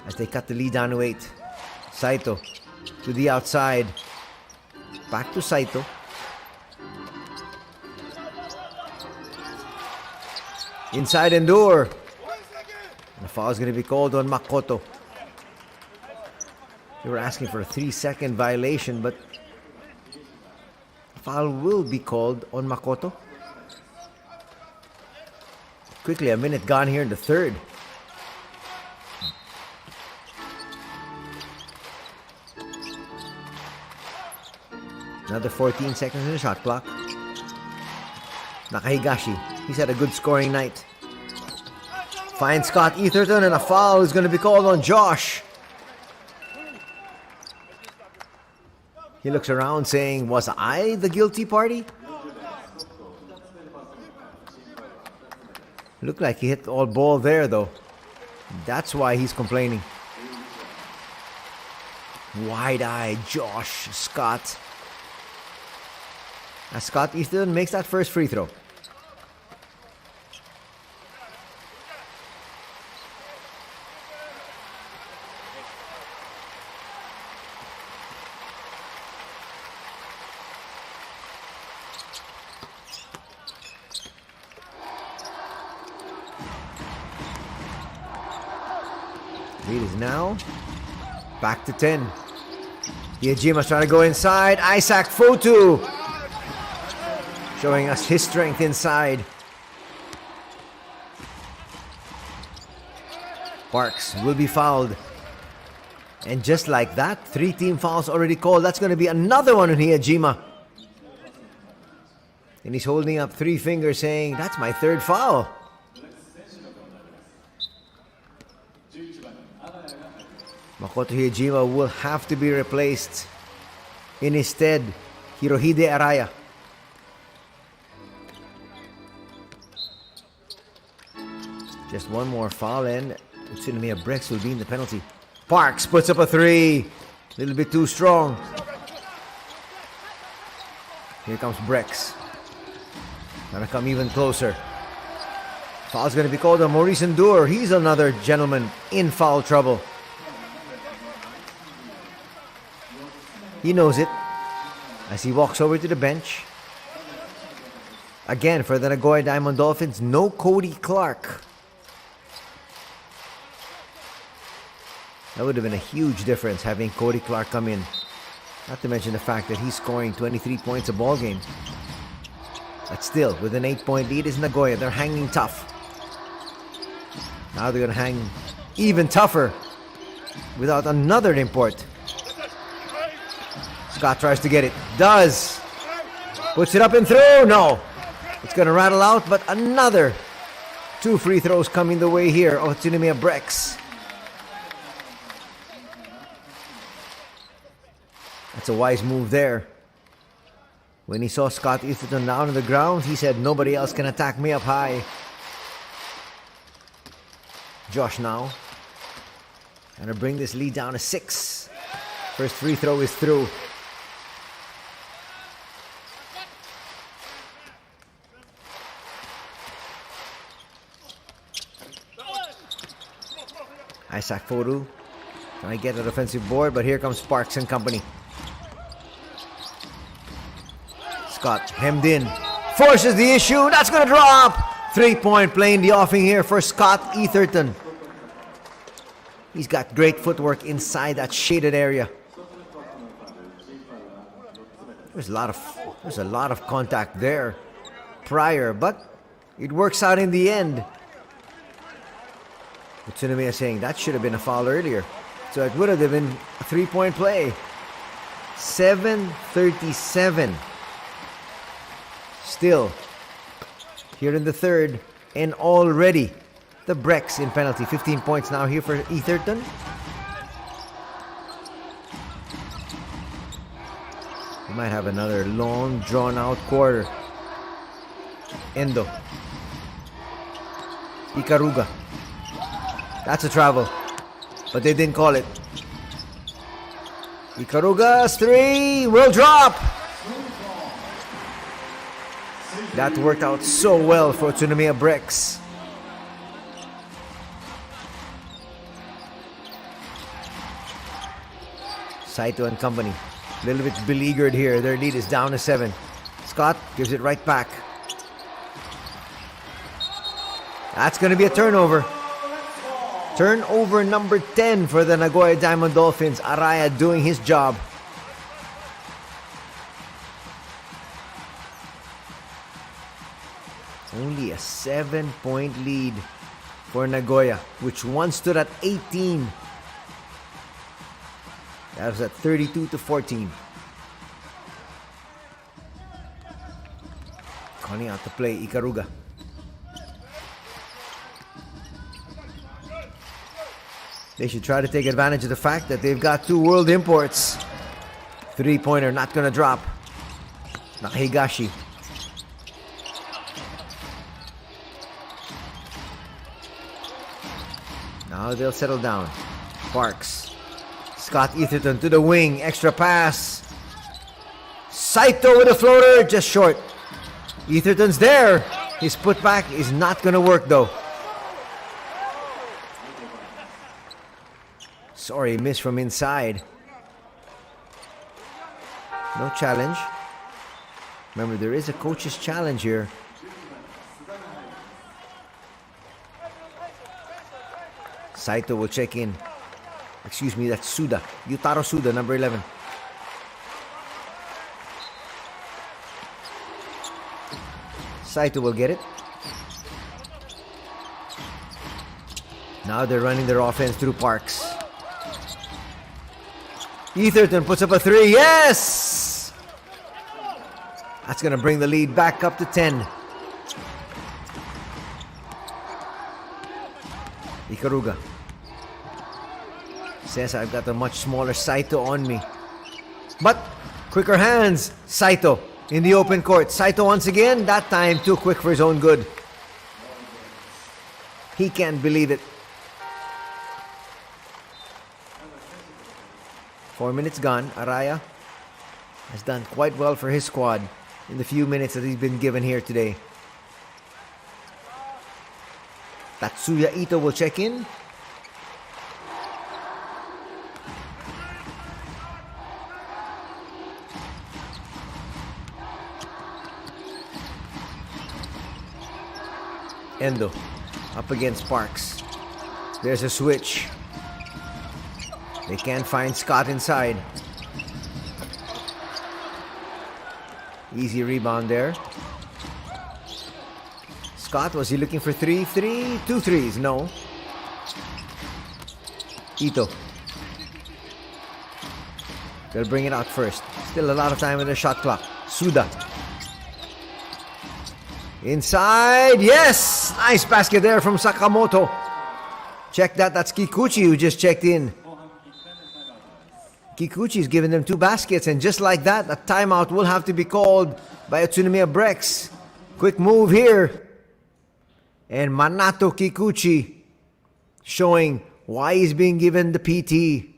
as they cut the lead down to 8. Saito to the outside. Back to Saito. Inside Endure. And the foul is going to be called on Makoto. They were asking for a 3-second violation, but the foul will be called on Makoto. Quickly, a minute gone here in the third. Another 14 seconds in the shot clock. Nakahigashi, he's had a good scoring night. Finds Scott Etherton, and a foul is going to be called on Josh. He looks around saying, was I the guilty party? Looked like he hit the all ball there though. That's why he's complaining. Wide-eyed Josh Scott. As Scott Easton makes that first free throw. Lead is now back to 10. Ijejima's trying to go inside. Isaac Fotu showing us his strength inside. Parks will be fouled. And just like that, 3-team fouls already called. That's going to be another one on Iejima. And he's holding up 3 fingers saying, that's my 3rd foul. Makoto Iejima will have to be replaced. In his stead, Hirohide Araya. Just one more foul and UTSUNOMIYA BREX will be in the penalty. Parks puts up a 3. A little bit too strong. Here comes BREX. Gonna come even closer. Foul's gonna be called on Maurice Endure. He's another gentleman in foul trouble. He knows it as he walks over to the bench. Again, for the Nagoya Diamond Dolphins, no Cody Clark. That would have been a huge difference having Cody Clark come in. Not to mention the fact that he's scoring 23 points a ball game. But still, with an 8-point lead is Nagoya. They're hanging tough. Now they're going to hang even tougher without another import. Scott tries to get it. Does. Puts it up and through. No. It's going to rattle out, but another 2 free throws coming the way here of UTSUNOMIYA BREX. That's a wise move there. When he saw Scott Eatherton down on the ground, he said, nobody else can attack me up high. Josh now. Gonna bring this lead down to 6. First free throw is through. Isaac Fotu trying to get an offensive board, but here comes Sparks and company. Scott hemmed in, forces the issue. That's going to drop. 3-point play in the offing here for Scott Eatherton. He's got great footwork inside that shaded area. There's a lot of contact there prior, but it works out in the end. Utsunomiya saying that should have been a foul earlier. So it would have been a 3-point play. 7:37. Still, here in the third, and already the BREX in penalty. 15 points now here for Etherton. We might have another long, drawn-out quarter. Endo. Ikaruga. That's a travel, but they didn't call it. Ikaruga's three will drop. That worked out so well for Utsunomiya BREX. Saito and company, a little bit beleaguered here. Their lead is down to 7. Scott gives it right back. That's going to be a turnover. Turnover number 10 for the Nagoya Diamond Dolphins. Araya doing his job. Only a 7-point lead for Nagoya, which once stood at 18. That was at 32-14. Calling out the play, Ikaruga. They should try to take advantage of the fact that they've got 2 world imports. 3-pointer not gonna drop. Nakahigashi. Now they'll settle down. Parks. Scott Etherton to the wing. Extra pass. Saito with a floater. Just short. Etherton's there. His putback is not gonna work though. Sorry, miss from inside. No challenge. Remember, there is a coach's challenge here. Saito will check in. Excuse me, that's Suda. Yutaro Suda, number 11. Saito will get it. Now they're running their offense through Parks. Etherton puts up a 3. Yes! That's going to bring the lead back up to 10. Ikaruga says, I've got a much smaller Saito on me. But quicker hands. Saito in the open court. Saito once again, that time too quick for his own good. He can't believe it. 4 minutes gone. Araya has done quite well for his squad in the few minutes that he's been given here today. Tatsuya Ito will check in. Endo up against Parks. There's a switch. They can't find Scott inside. Easy rebound there. Scott, was he looking for 3? 2 threes? No. Ito. They'll bring it out first. Still a lot of time in the shot clock. Suda. Inside. Yes! Nice basket there from Sakamoto. Check that. That's Kikuchi who just checked in. Kikuchi's given them 2 baskets, and just like that, a timeout will have to be called by Utsunomiya BREX. Quick move here. And Manato Kikuchi showing why he's being given the PT.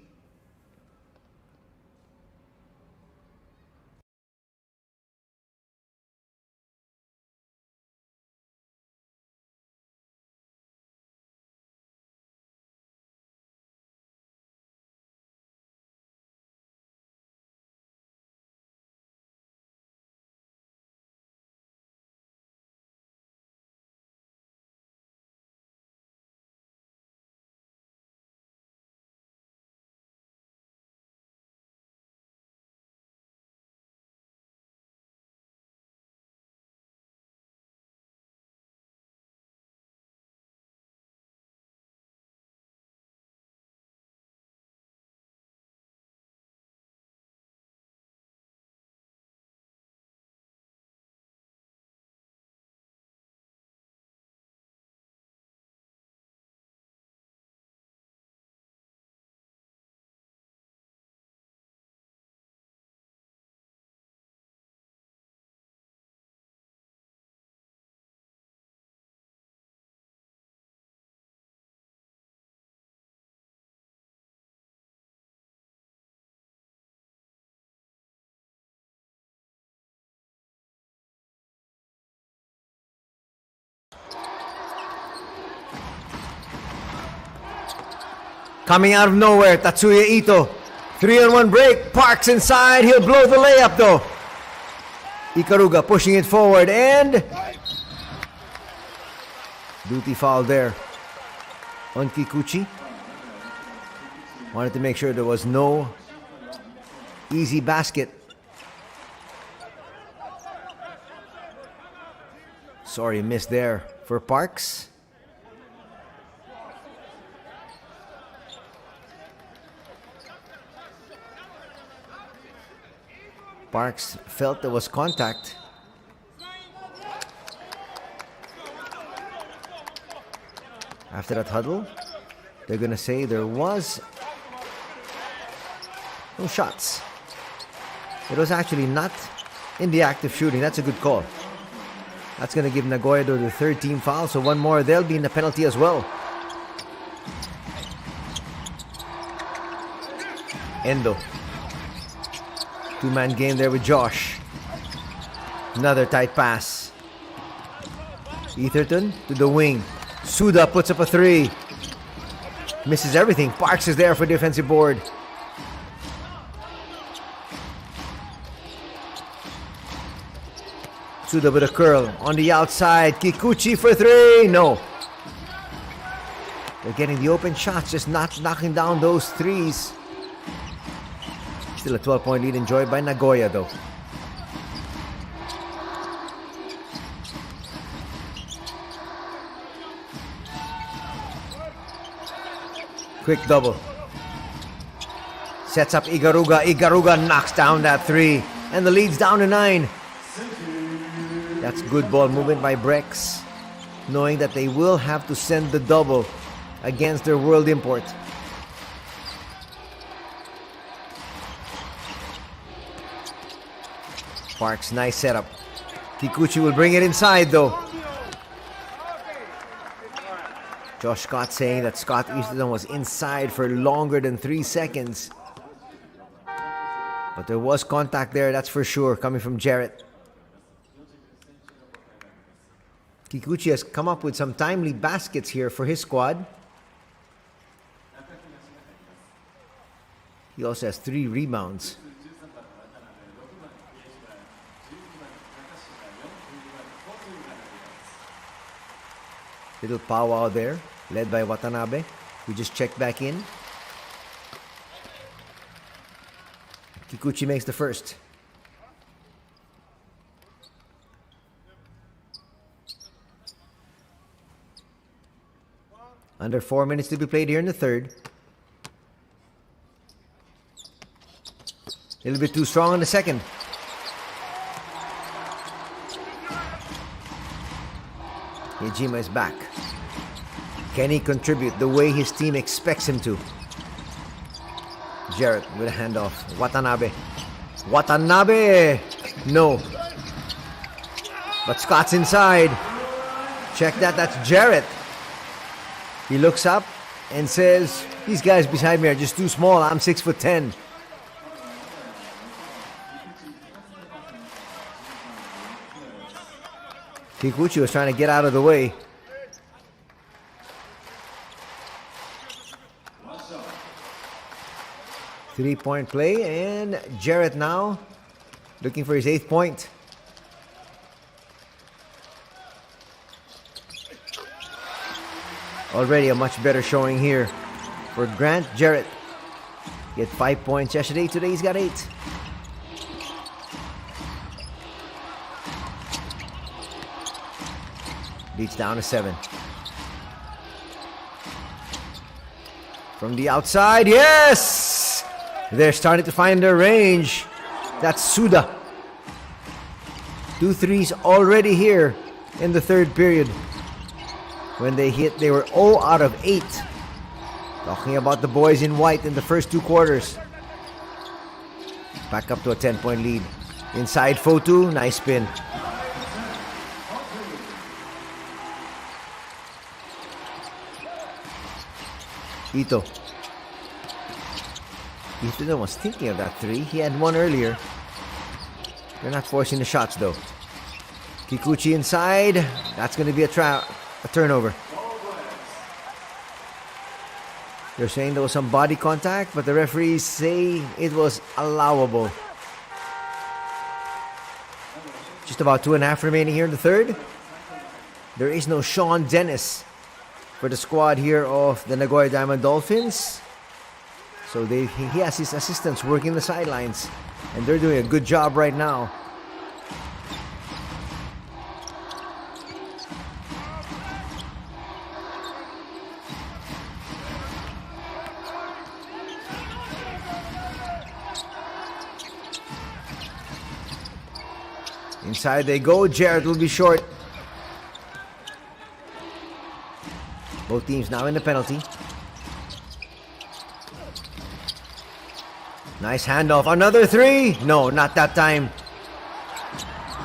Coming out of nowhere, Tatsuya Ito. 3-on-1 break. Parks inside. He'll blow the layup though. Ikaruga pushing it forward and duty foul there on Kikuchi. Wanted to make sure there was no easy basket. Sorry, missed there for Parks. Parks felt there was contact. After that huddle, they're going to say there was no shots. It was actually not in the act of shooting. That's a good call. That's going to give Nagoya the third team foul. So one more, they'll be in the penalty as well. Endo. Two-man game there with Josh. Another tight pass. Etherton to the wing. Suda puts up a three. Misses everything. Parks is there for defensive board. Suda with a curl on the outside. Kikuchi for three. No. They're getting the open shots, just not knocking down those threes. Still a 12-point lead enjoyed by Nagoya though. Quick double. Sets up Igaruga. Igaruga knocks down that three. And the lead's down to 9. That's good ball movement by BREX, knowing that they will have to send the double against their world import. Parks, nice setup. Kikuchi will bring it inside though. Josh Scott saying that Scott Easterton was inside for longer than 3 seconds. But there was contact there, that's for sure, coming from Jarrett. Kikuchi has come up with some timely baskets here for his squad. He also has 3 rebounds. Little powwow there, led by Watanabe. We just checked back in. Kikuchi makes the first. Under 4 minutes to be played here in the third. A little bit too strong in the second. Yejima is back. Can he contribute the way his team expects him to? Jarrett with a handoff. Watanabe. Watanabe! No. But Scott's inside. Check that, that's Jarrett. He looks up and says, these guys beside me are just too small. I'm 6'10". Kikuchi was trying to get out of the way. Three-point play, and Jarrett now looking for his 8th point. Already a much better showing here for Grant Jarrett. He had 5 points yesterday. Today he's got 8. Leads down to 7. From the outside, yes! They're starting to find their range. That's Suda. 2 threes already here in the third period. When they hit, they were 0 out of 8. Talking about the boys in white in the first 2 quarters. Back up to a 10-point lead. Inside Fotu, nice spin. Ito. Ito was thinking of that 3. He had 1 earlier. They're not forcing the shots though. Kikuchi inside. That's going to be a turnover. They're saying there was some body contact, but the referees say it was allowable. Just about 2.5 remaining here in the third. There is no Sean Dennis for the squad here of the Nagoya Diamond Dolphins. So he has his assistants working the sidelines, and they're doing a good job right now. Inside they go. Jarrett will be short. Both teams now in the penalty. Nice handoff. Another three. No, not that time.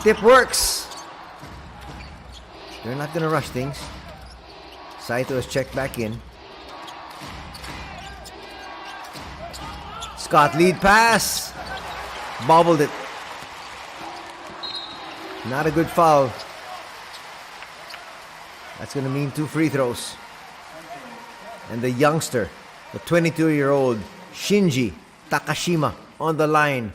Tip works. They're not going to rush things. Saito is checked back in. Scott lead pass. Bobbled it. Not a good foul. That's going to mean 2 free throws. And the youngster, the 22-year-old Shinji Takashima on the line.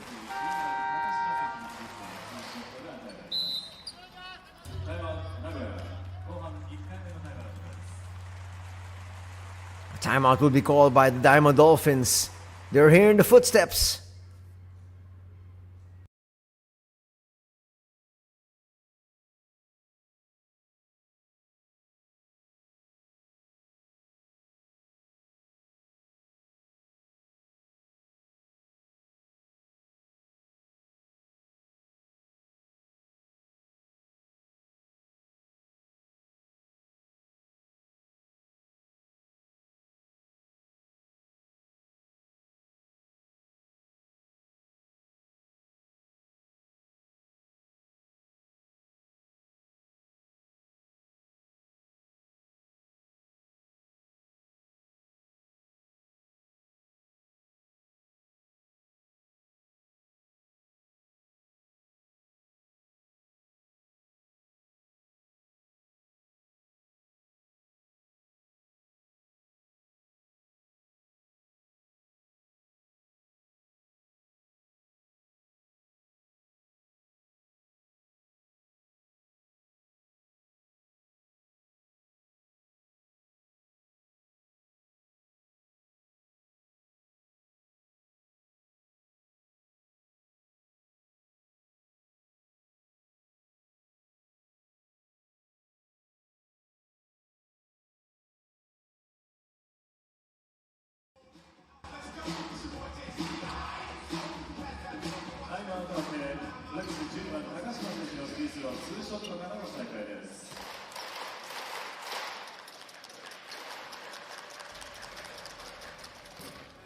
A timeout will be called by the Diamond Dolphins. They're hearing the footsteps.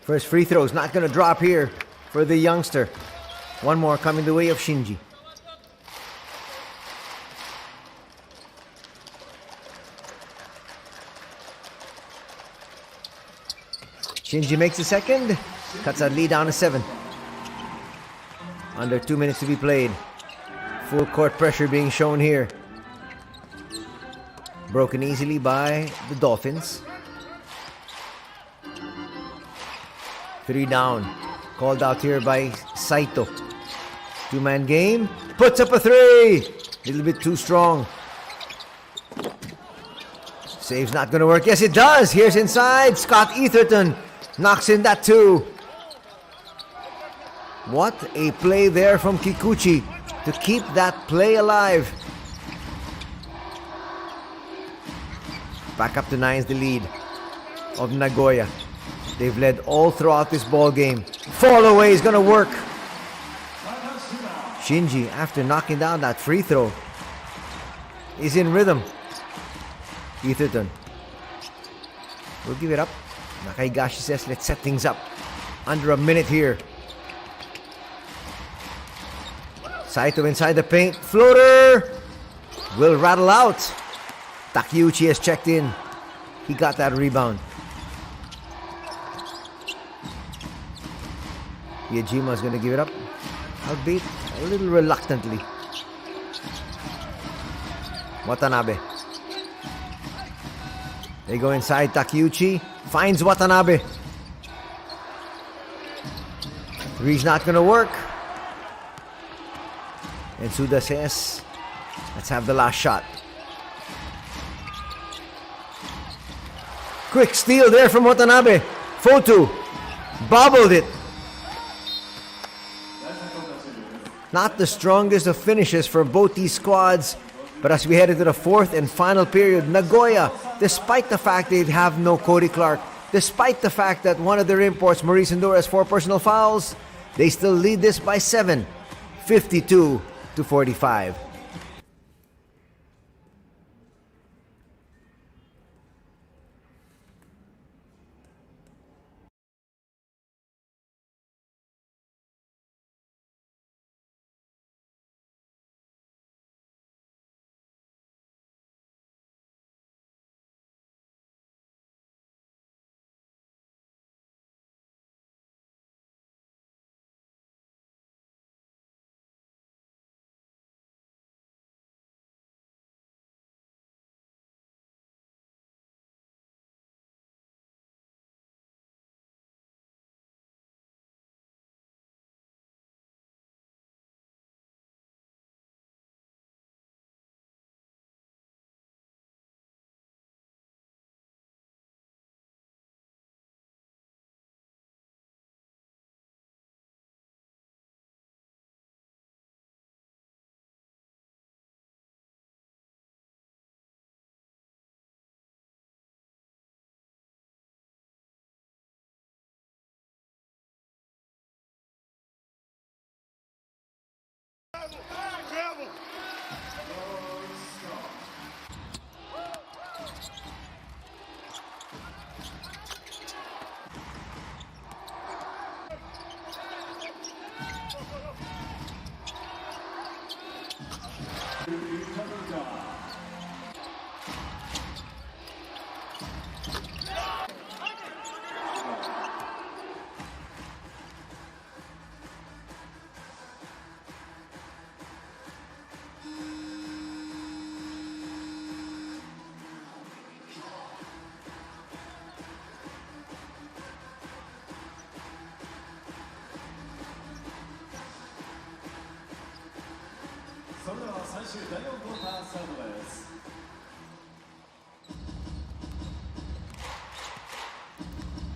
First free throw is not going to drop here for the youngster. One more coming the way of Shinji. Shinji makes the second. Cuts that lead down to 7. Under 2 minutes to be played. Full court pressure being shown here. Broken easily by the Dolphins. 3 down. Called out here by Saito. 2-man game. Puts up a 3. A little bit too strong. Save's not going to work. Yes, it does. Here's inside. Scott Etherton knocks in that 2. What a play there from Kikuchi to keep that play alive. Back up to 9 is the lead of Nagoya. They've led all throughout this ball game. Fall away is going to work. Shinji, after knocking down that free throw, is in rhythm. Etherton will give it up. Nakaigashi says, let's set things up. Under a minute here. Saito inside the paint. Floater will rattle out. Takeuchi has checked in. He got that rebound. Yajima is going to give it up, albeit a little reluctantly. Watanabe. They go inside. Takeuchi. Finds Watanabe. Three's not gonna work. And Suda says, let's have the last shot. Quick steal there from Watanabe. Fotu bobbled it. Not the strongest of finishes for both these squads. But as we head into the fourth and final period, Nagoya, despite the fact they have no Cody Clark, despite the fact that one of their imports, Maurice Enduro, has 4 personal fouls, they still lead this by 7, 52-45.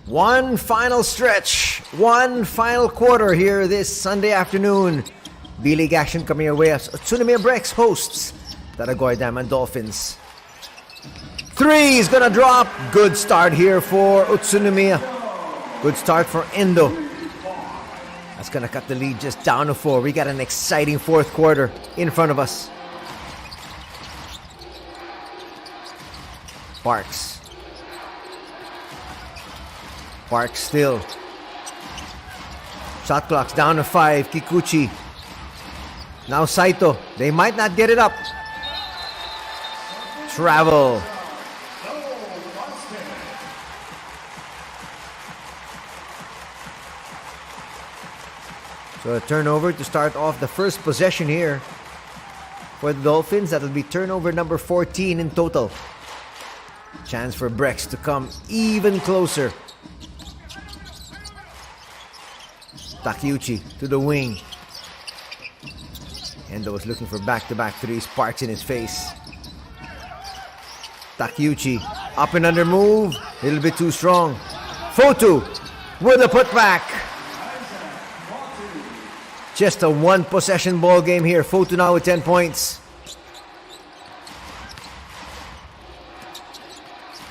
One final stretch, one final quarter here this Sunday afternoon. B-League action coming your way as UTSUNOMIYA BREX hosts the Nagoya Diamond Dolphins. Three is gonna drop. Good start here for UTSUNOMIYA. Good start for Endo. That's gonna cut the lead just down to 4. We got an exciting fourth quarter in front of us. Parks still. Shot clock's down to 5. Kikuchi. Now Saito. They might not get it up. Travel. So a turnover to start off the first possession here for the Dolphins. That'll be turnover number 14 in total. Chance for BREX to come even closer. Takeuchi to the wing. Endo was looking for back-to-back threes. Sparks in his face. Takeuchi up and under move. A little bit too strong. Fotu with a putback. Just a one possession ball game here. Fotu now with 10 points.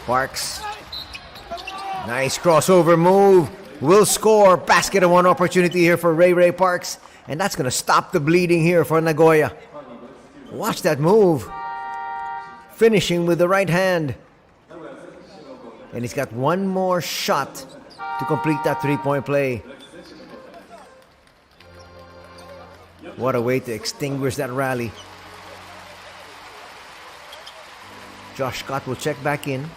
Parks. Nice crossover move. Will score. Basket and one opportunity here for Ray Parks. And that's going to stop the bleeding here for Nagoya. Watch that move. Finishing with the right hand. And he's got one more shot to complete that three-point play. What a way to extinguish that rally. Josh Scott will check back in.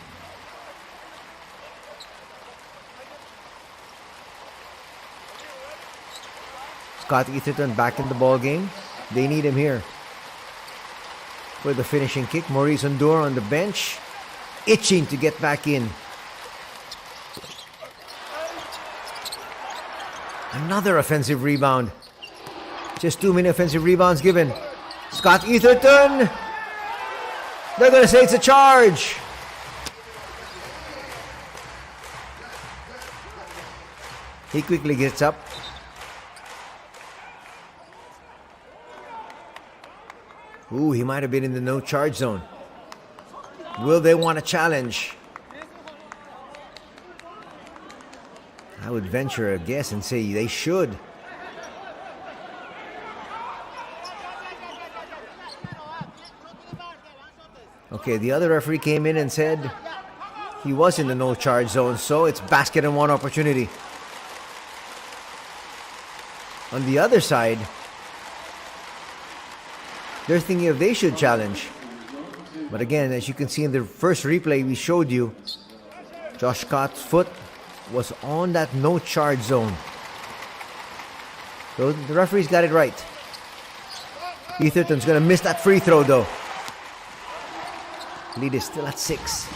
Scott Etherton back in the ball game. They need him here for the finishing kick. Maurice Enduro on the bench, itching to get back in. Another offensive rebound. Just too many offensive rebounds given. Scott Etherton. They're going to say it's a charge. He quickly gets up. Ooh, he might have been in the no charge zone. Will they want a challenge? I would venture a guess and say they should. Okay, the other referee came in and said he was in the no charge zone, so it's basket and one opportunity. On the other side, they're thinking if they should challenge. But again, as you can see in the first replay we showed you, Josh Scott's foot was on that no charge zone. So the referee's got it right. Etherton's going to miss that free throw though. Lead is still at 6.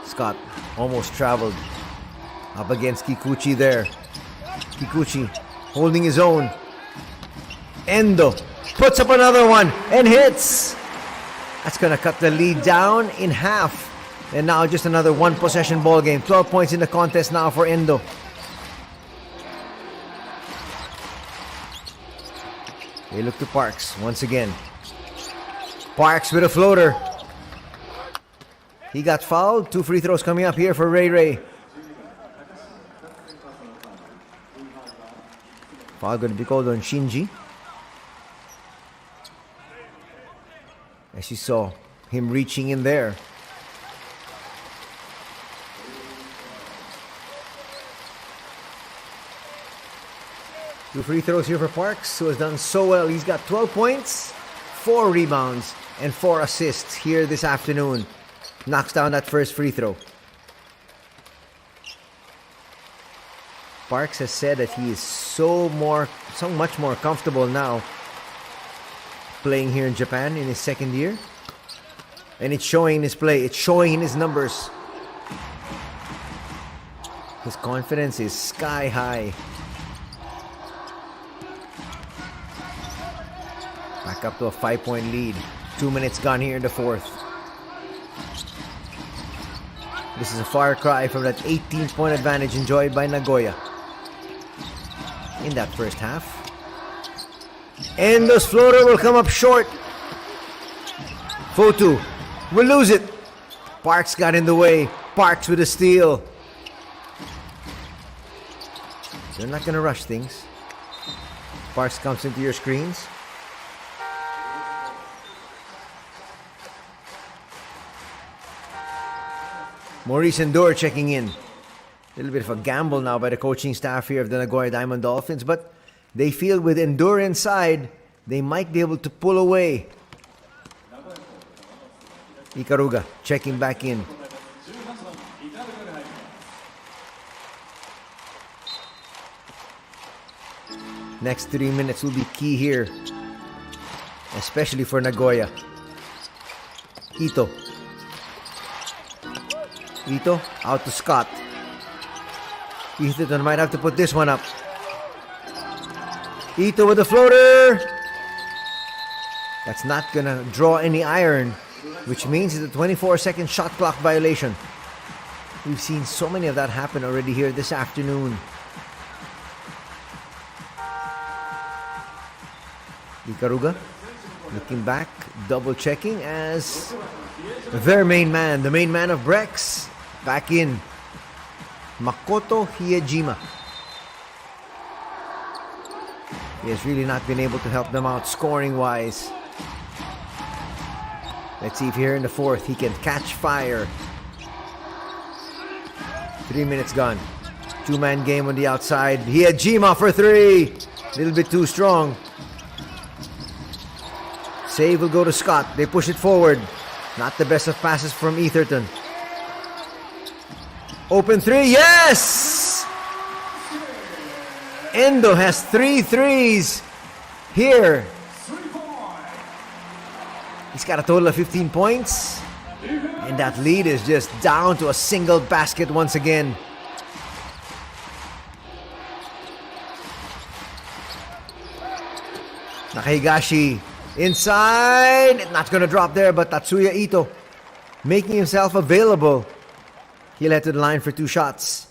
Scott almost traveled up against Kikuchi there. Kikuchi holding his own. Endo puts up another one and hits. That's going to cut the lead down in half. And now just another one possession ball game. 12 points in the contest now for Endo. They look to Parks once again. Parks with a floater. He got fouled. 2 free throws coming up here for Ray Ray. Foul going to be called on Shinji. As you saw him reaching in there. Two free throws here for Parks, who has done so well. He's got 12 points, 4 rebounds, and 4 assists here this afternoon. Knocks down that first free throw. Parks has said that he is so much more comfortable now playing here in Japan in his second year. And it's showing in his play. It's showing in his numbers. His confidence is sky high. Back up to a 5-point lead. 2 minutes gone here in the fourth. This is a far cry from that 18-point advantage enjoyed by Nagoya in that first half. And this floater will come up short. Fotu will lose it. Parks got in the way. Parks with a steal. They're not going to rush things. Parks comes into your screens. Maurice Endure checking in. A little bit of a gamble now by the coaching staff here of the Nagoya Diamond Dolphins, but they feel with Endure inside, they might be able to pull away. Ikaruga checking back in. Next 3 minutes will be key here, especially for Nagoya. Ito out to Scott. Etherton might have to put this one up. Ito with the floater. That's not gonna draw any iron, which means it's a 24-second shot clock violation. We've seen so many of that happen already here this afternoon. Ikaruga looking back, double checking as their main man, the main man of BREX, back in. Makoto Hiejima. He has really not been able to help them out scoring-wise. Let's see if here in the fourth he can catch fire. 3 minutes gone. 2-man game on the outside. Hiejima for 3. A little bit too strong. Save will go to Scott. They push it forward. Not the best of passes from Etherton. Open 3. Yes! Endo has 3 threes here. He's got a total of 15 points. And that lead is just down to a single basket once again. Nakahigashi inside. Not gonna drop there, but Tatsuya Ito making himself available. He led to the line for 2 shots.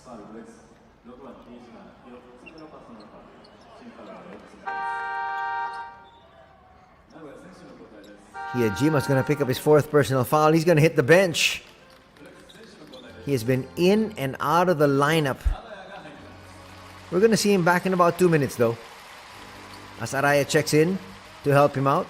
Hiyajima's gonna pick up his 4th personal foul. He's gonna hit the bench. He has been in and out of the lineup. We're gonna see him back in about 2 minutes though, as Araya checks in to help him out.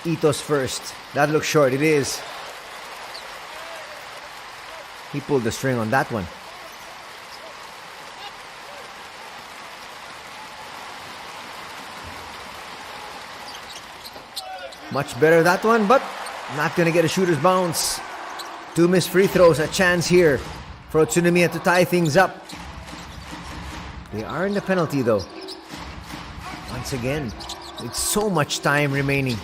Ito's first. That looks short. It is. He pulled the string on that one. Much better that one, but not gonna get a shooter's bounce. 2 missed free throws. A chance here for UTSUNOMIYA to tie things up. They are in the penalty though. Once again, with so much time remaining.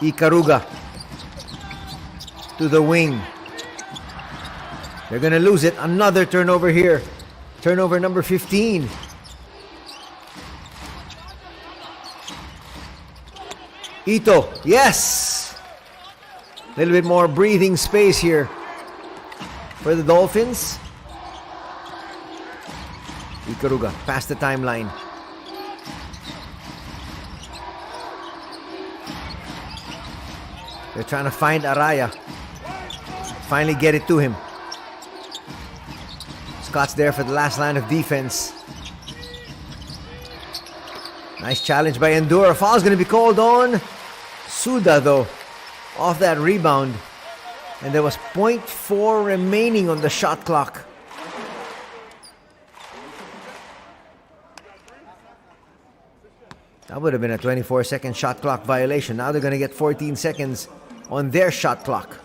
Ikaruga to the wing. They're gonna lose it. Another turnover here. Turnover number 15. Ito, yes! A little bit more breathing space here for the Dolphins. Ikaruga past the timeline. They're trying to find Araya. Finally get it to him. Scott's there for the last line of defense. Nice challenge by Endura. Foul's going to be called on Suda though, off that rebound. And there was 0.4 remaining on the shot clock. That would have been a 24-second shot clock violation. Now they're going to get 14 seconds on their shot clock.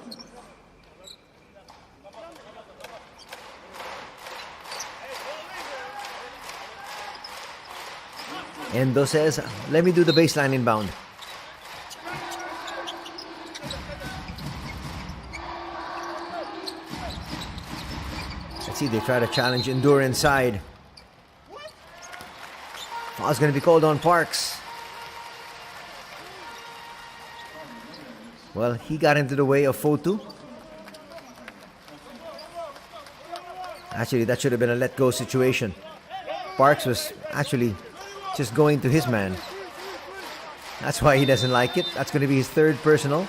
Endo says, let me do the baseline inbound. Let's see, they try to challenge Endure inside. Foul's going to be called on Parks. Well, he got into the way of Fotu. Actually, that should have been a let-go situation. Parks was actually just going to his man. That's why he doesn't like it. That's going to be his 3rd personal.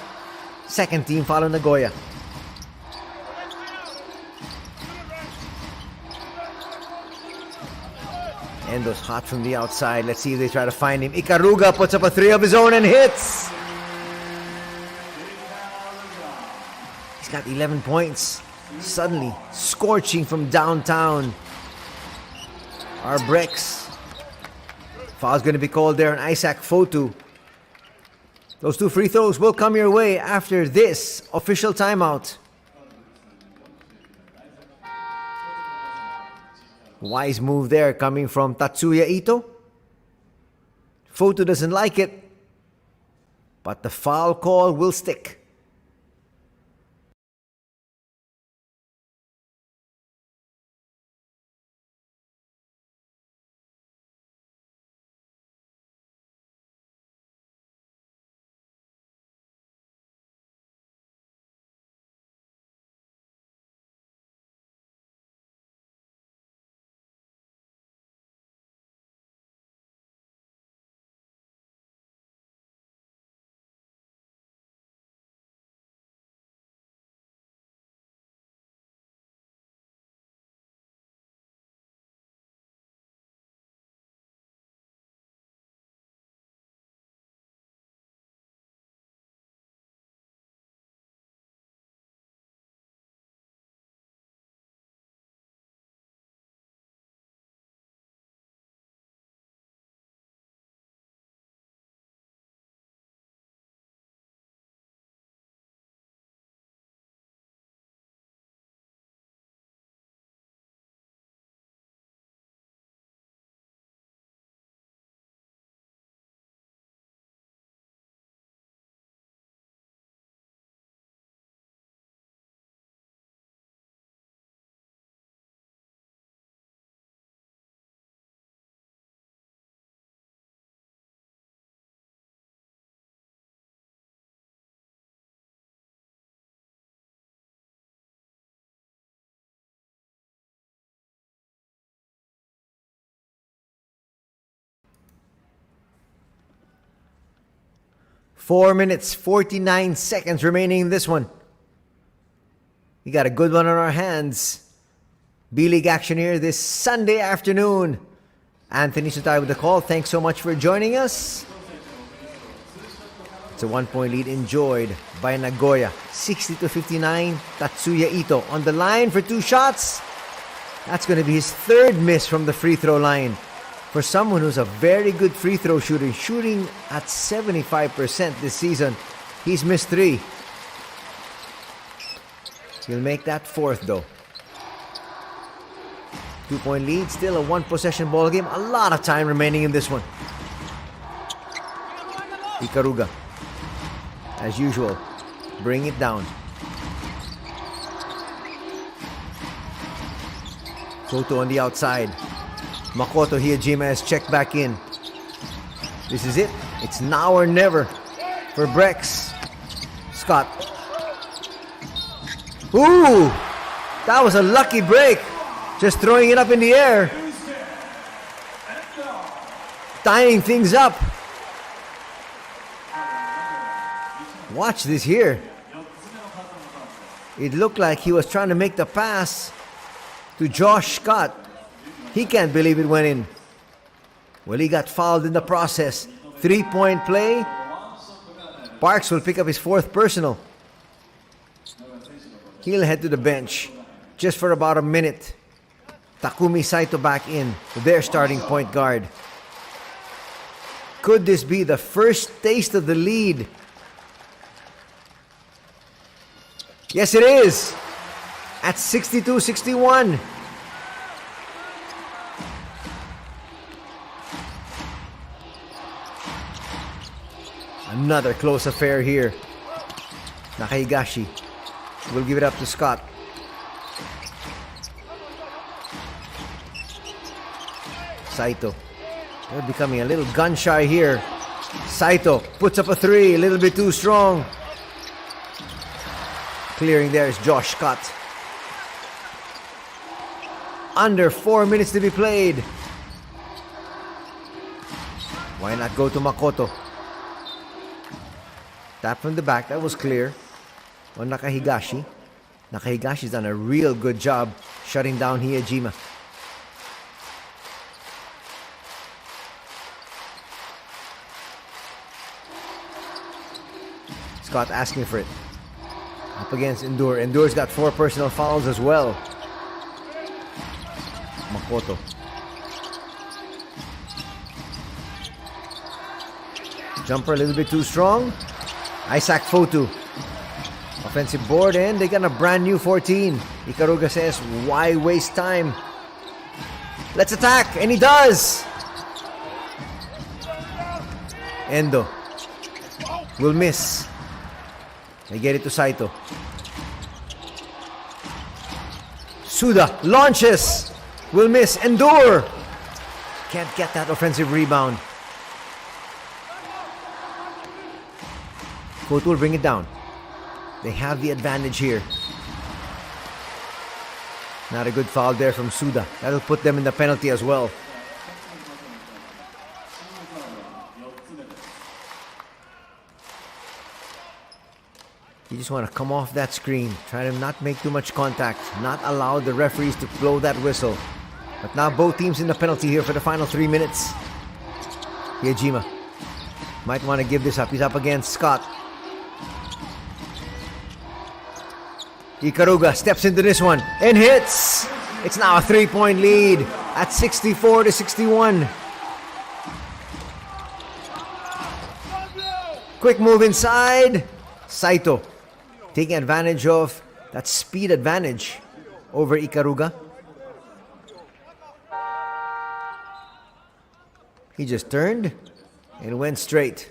2nd team foul on Nagoya. Endo's hot from the outside. Let's see if they try to find him. Ikaruga puts up a 3 of his own and hits. He's got 11 points. Suddenly scorching from downtown. Our BREX. Foul's going to be called there on Isaac Fotu. Those 2 free throws will come your way after this official timeout. Wise move there coming from Tatsuya Ito. Fotu doesn't like it, but the foul call will stick. 4 minutes, 49 seconds remaining in this one. We got a good one on our hands. B-League action here this Sunday afternoon. Anthony Sutay with the call. Thanks so much for joining us. It's a 1-point lead enjoyed by Nagoya. 60-59. Tatsuya Ito on the line for 2 shots. That's going to be his 3rd miss from the free throw line. For someone who's a very good free throw shooter, shooting at 75% this season, he's missed 3. He'll make that 4th though. 2-point lead, still a 1-possession ball game. A lot of time remaining in this one. Ikaruga, as usual, bring it down. Koto on the outside. Makoto Hiyajima has checked back in. This is it. It's now or never for BREX. Scott. Ooh! That was a lucky break. Just throwing it up in the air. Tying things up. Watch this here. It looked like he was trying to make the pass to Josh Scott. He can't believe it went in. Well, he got fouled in the process. 3-point play. Parks will pick up his 4th personal. He'll head to the bench just for about a minute. Takumi Saito back in, their starting point guard. Could this be the first taste of the lead? Yes, it is. At 62-61. Another close affair here. Nakahigashi will give it up to Scott. Saito. They're becoming a little gun shy here. Saito puts up a 3, a little bit too strong. Clearing there is Josh Scott. Under 4 minutes to be played. Why not go to Makoto? Tap from the back, that was clear. On Nakahigashi. Nakahigashi's done a real good job shutting down Hiyajima. Scott asking for it. Up against Endure. Endure's got 4 personal fouls as well. Makoto. Jumper a little bit too strong. Isaac Fotu. Offensive board, and they got a brand new 14. Ikaruga says, why waste time? Let's attack, and he does. Endo will miss. They get it to Saito. Suda launches. Will miss. Endure. Can't get that offensive rebound. Koto will bring it down. They have the advantage here. Not a good foul there from Suda. That'll put them in the penalty as well. You just want to come off that screen. Try to not make too much contact. Not allow the referees to blow that whistle. But now both teams in the penalty here for the final 3 minutes. Hiyajima might want to give this up. He's up against Scott. Ikaruga steps into this one and hits. It's now a 3-point lead at 64-61. Quick move inside. Saito taking advantage of that speed advantage over Ikaruga. He just turned and went straight.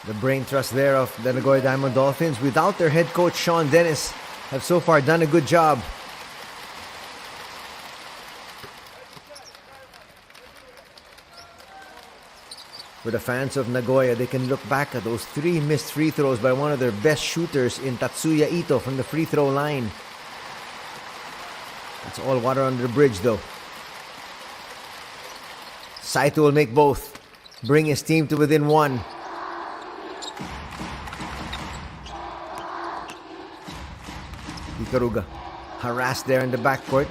The brain trust there of the Nagoya Diamond Dolphins, without their head coach Sean Dennis, have so far done a good job. For the fans of Nagoya, they can look back at those 3 missed free throws by one of their best shooters in Tatsuya Ito from the free throw line. It's all water under the bridge though. Saito will make both. Bring his team to within 1. Ikaruga harassed there in the backcourt.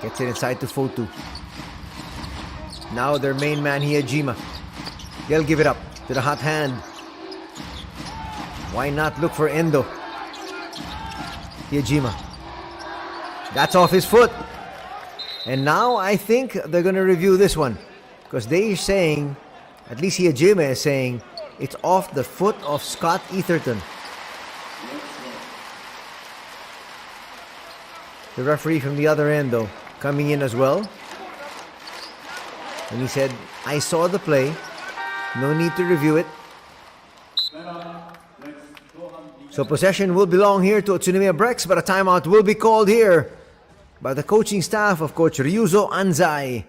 Gets it inside to Fotu. Now their main man Hiyajima. They'll give it up to the hot hand. Why not look for Endo? Hiyajima. That's off his foot. And now I think they're going to review this one. Because they're saying, at least Hiyajima is saying, it's off the foot of Scott Etherton. The referee from the other end though, coming in as well. And he said, I saw the play. No need to review it. So possession will belong here to UTSUNOMIYA BREX, but a timeout will be called here by the coaching staff of Coach Ryuzo Anzai.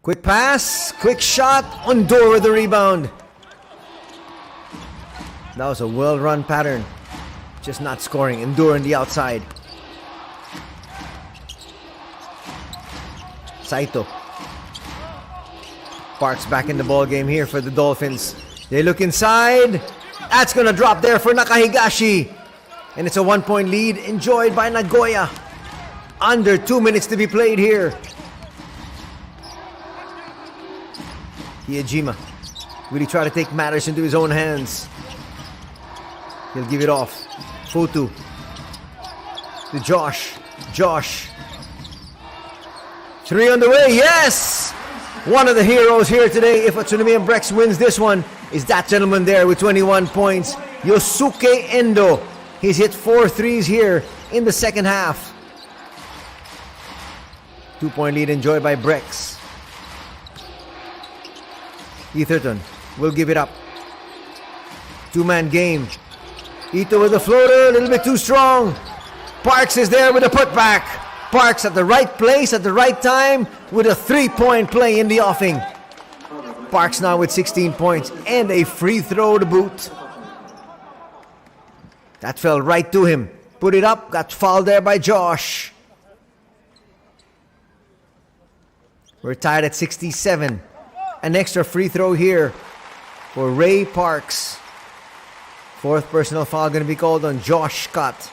Quick pass, quick shot, Ondor with the rebound. That was a well-run pattern. Just not scoring. Ondor on the outside. Saito. Parks back in the ball game here for the Dolphins. They look inside. That's going to drop there for Nakahigashi. And it's a 1-point lead enjoyed by Nagoya. Under 2 minutes to be played here. Hiyajima really try to take matters into his own hands. He'll give it off. Fotu to Josh. Josh. 3 on the way. Yes! One of the heroes here today, if UTSUNOMIYA BREX wins this one, is that gentleman there with 21 points. Yosuke Endo. He's hit 4 threes here in the second half. 2-point lead enjoyed by BREX. Etherton will give it up. 2-man game. Ito with the floater, a little bit too strong. Parks is there with a putback. Parks at the right place at the right time with a 3-point play in the offing. Parks now with 16 points and a free throw to boot. That fell right to him. Put it up, got fouled there by Josh. We're tied at 67. An extra free throw here for Ray Parks. 4th personal foul going to be called on Josh Scott.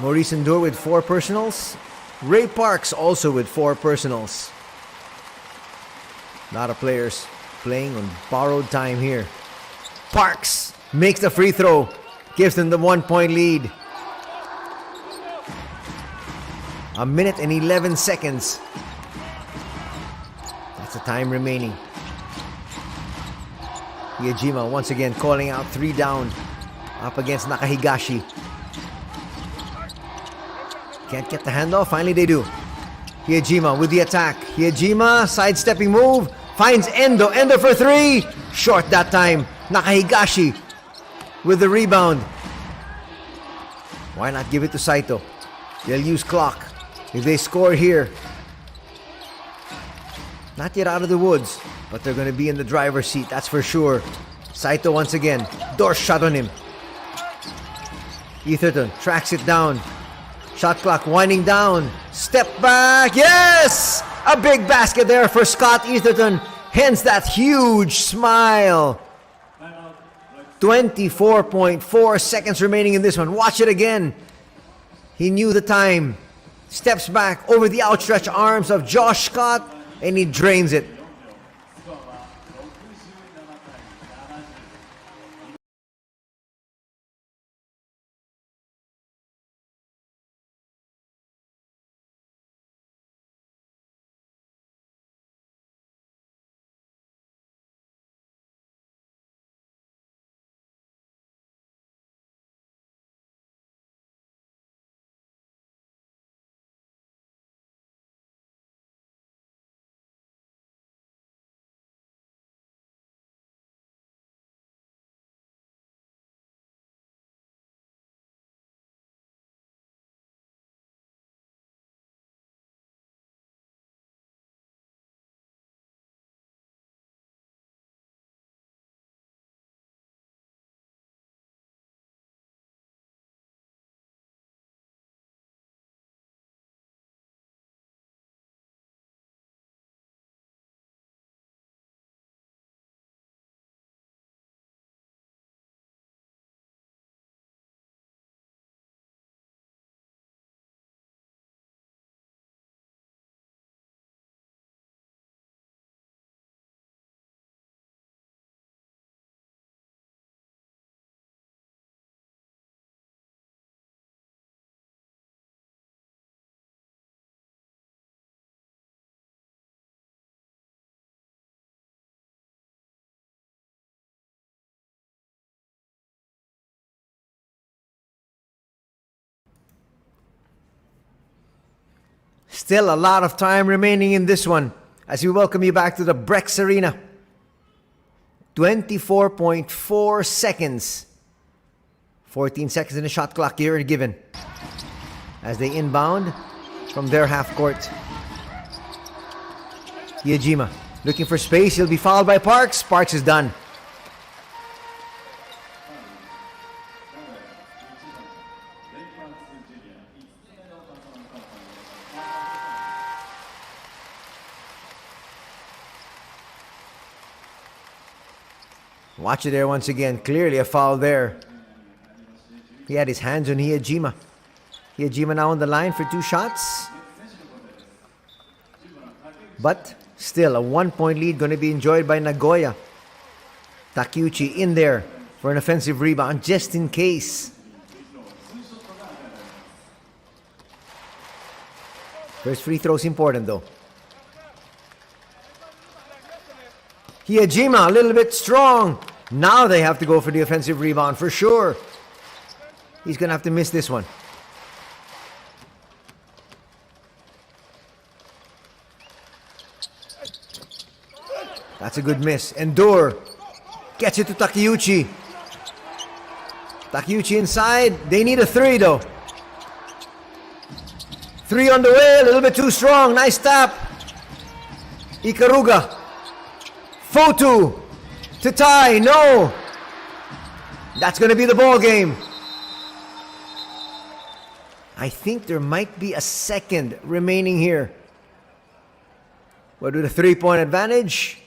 Maurice Endure with 4 personals. Ray Parks also with 4 personals. A lot of players playing on borrowed time here. Parks makes the free throw. Gives them the 1-point lead. 1 minute and 11 seconds. That's the time remaining. Hiyajima once again calling out 3 down. Up against Nakahigashi. Can't get the handoff. Finally they do. Hyejima with the attack. Hyejima, sidestepping move. Finds Endo. Endo for three. Short that time. Nakahigashi with the rebound. Why not give it to Saito? They'll use clock. If they score here, not yet out of the woods, but they're going to be in the driver's seat, that's for sure. Saito once again. Door shot on him. Etherton tracks it down. Shot clock winding down. Step back. Yes! A big basket there for Scott Etherton. Hence that huge smile. 24.4 seconds remaining in this one. Watch it again. He knew the time. Steps back over the outstretched arms of Josh Scott, and he drains it. Still a lot of time remaining in this one as we welcome you back to the BREX Arena. 24.4 seconds. 14 seconds in the shot clock here given as they inbound from their half court. Hyejima looking for space. He'll be fouled by Parks. Parks is done. Watch it there once again. Clearly a foul there. He had his hands on Hyejima. Hyejima now on the line for 2 shots. But still a 1-point lead going to be enjoyed by Nagoya. Takeuchi in there for an offensive rebound just in case. First free throw is important though. Hyejima a little bit strong. Now they have to go for the offensive rebound for sure. He's going to have to miss this one. That's a good miss. Endure. Gets it to Takeuchi. Takeuchi inside. They need a 3 though. 3 on the way. A little bit too strong. Nice tap. Ikaruga. Fotu to tie. No. That's going to be the ball game. I think there might be a second remaining here. But with a 3-point advantage.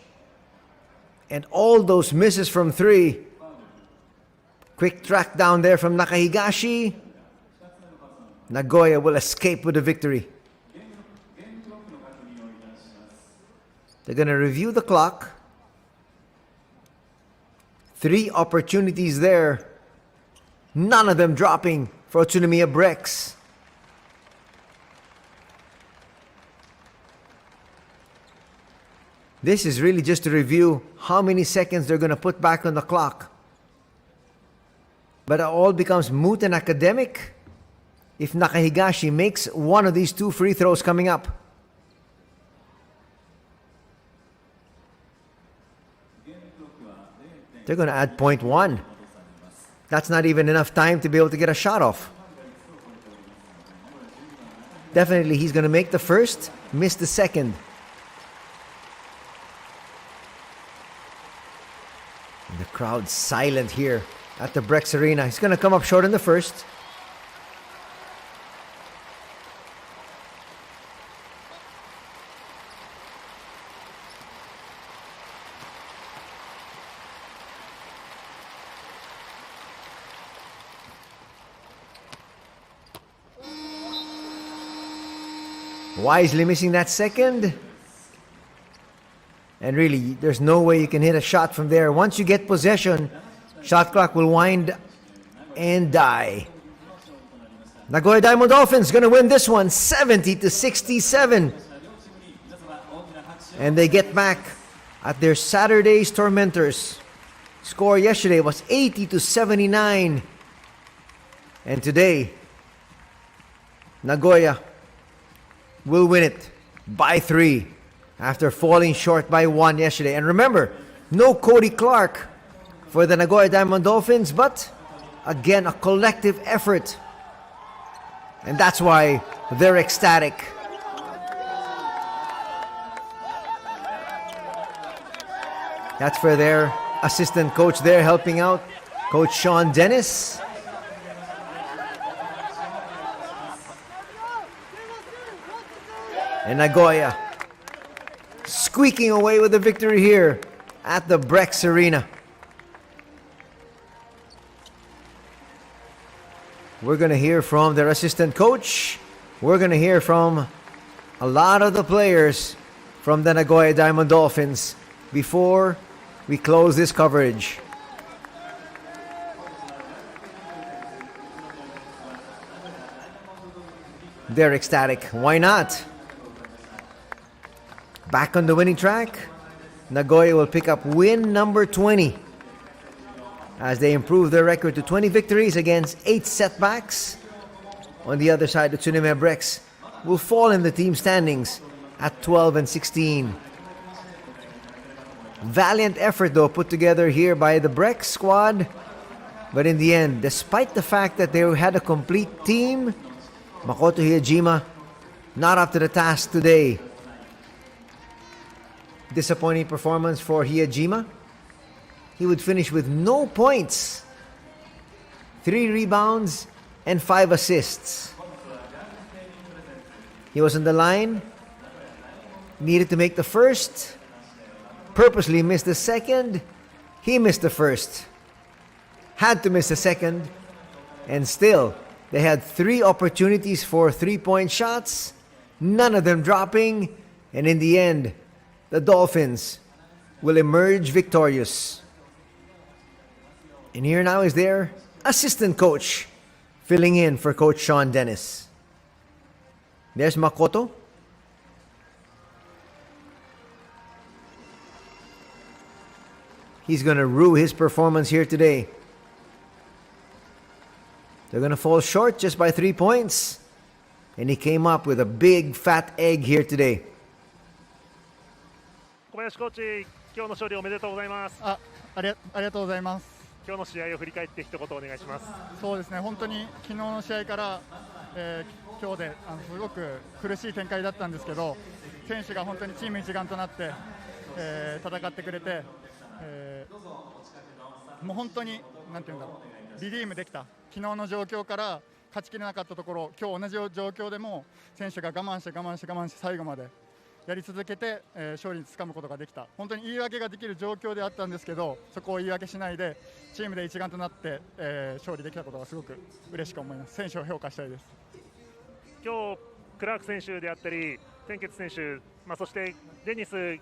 And all those misses from 3. Quick track down there from Nakahigashi. Nagoya will escape with a victory. They're going to review the clock. 3 opportunities there. None of them dropping for UTSUNOMIYA BREX. This is really just to review how many seconds they're going to put back on the clock. But it all becomes moot and academic if Nakahigashi makes one of these 2 free throws coming up. They're going to add 0.1. That's not even enough time to be able to get a shot off. Definitely, he's going to make the first, miss the second. And the crowd's silent here at the BREX Arena. He's going to come up short in the first. Wisely missing that second. And really, there's no way you can hit a shot from there. Once you get possession, shot clock will wind and die. Nagoya Diamond Dolphins going to win this one 70-67. And they get back at their Saturday's tormentors. Score yesterday was 80-79. And today, Nagoya will win it by 3 after falling short by 1 yesterday. And remember, no Cody Clark for the Nagoya Diamond Dolphins, but again, a collective effort. And that's why they're ecstatic. That's for their assistant coach there helping out, Coach Sean Dennis. And Nagoya squeaking away with the victory here at the BREX Arena. We're going to hear from their assistant coach. We're going to hear from a lot of the players from the Nagoya Diamond Dolphins before we close this coverage. They're ecstatic. Why not? Back on the winning track, Nagoya will pick up win number 20 as they improve their record to 20 victories against 8 setbacks. On the other side, the UTSUNOMIYA BREX will fall in the team standings at 12 and 16. Valiant effort though put together here by the BREX squad. But in the end, despite the fact that they had a complete team, Makoto Hiyajima not up to the task today. Disappointing performance for Hiyajima. He would finish with no points, 3 rebounds and 5 assists. He was on the line, needed to make the first, purposely missed the second. He missed the first, had to miss the second, and still they had 3 opportunities for 3-point shots, none of them dropping, and in the end, the Dolphins will emerge victorious. And here now is their assistant coach filling in for Coach Sean Dennis. There's Makoto. He's going to rue his performance here today. They're going to fall short just by 3 points. And he came up with a big fat egg here today. 小林コーチ、今日の勝利おめでとうございます。ありがとうございます。今日の試合を振り返って一言お願いします。そうですね、本当に昨日の試合から、今日ですごく苦しい展開だったんですけど、選手が本当にチーム一丸となって、戦ってくれて、もう本当になんていうんだろう、リディームできた。昨日の状況から勝ちきれなかったところ、今日同じ状況でも選手が我慢して最後までやり続けて、勝利につかむことができた。本当に言い訳ができる状況であったんですけど、そこを言い訳しないでチームで一丸となって、勝利できたことがすごく嬉しく思います。選手を評価したいです。今日クラーク選手であったり天傑選手、そしてデニスヘ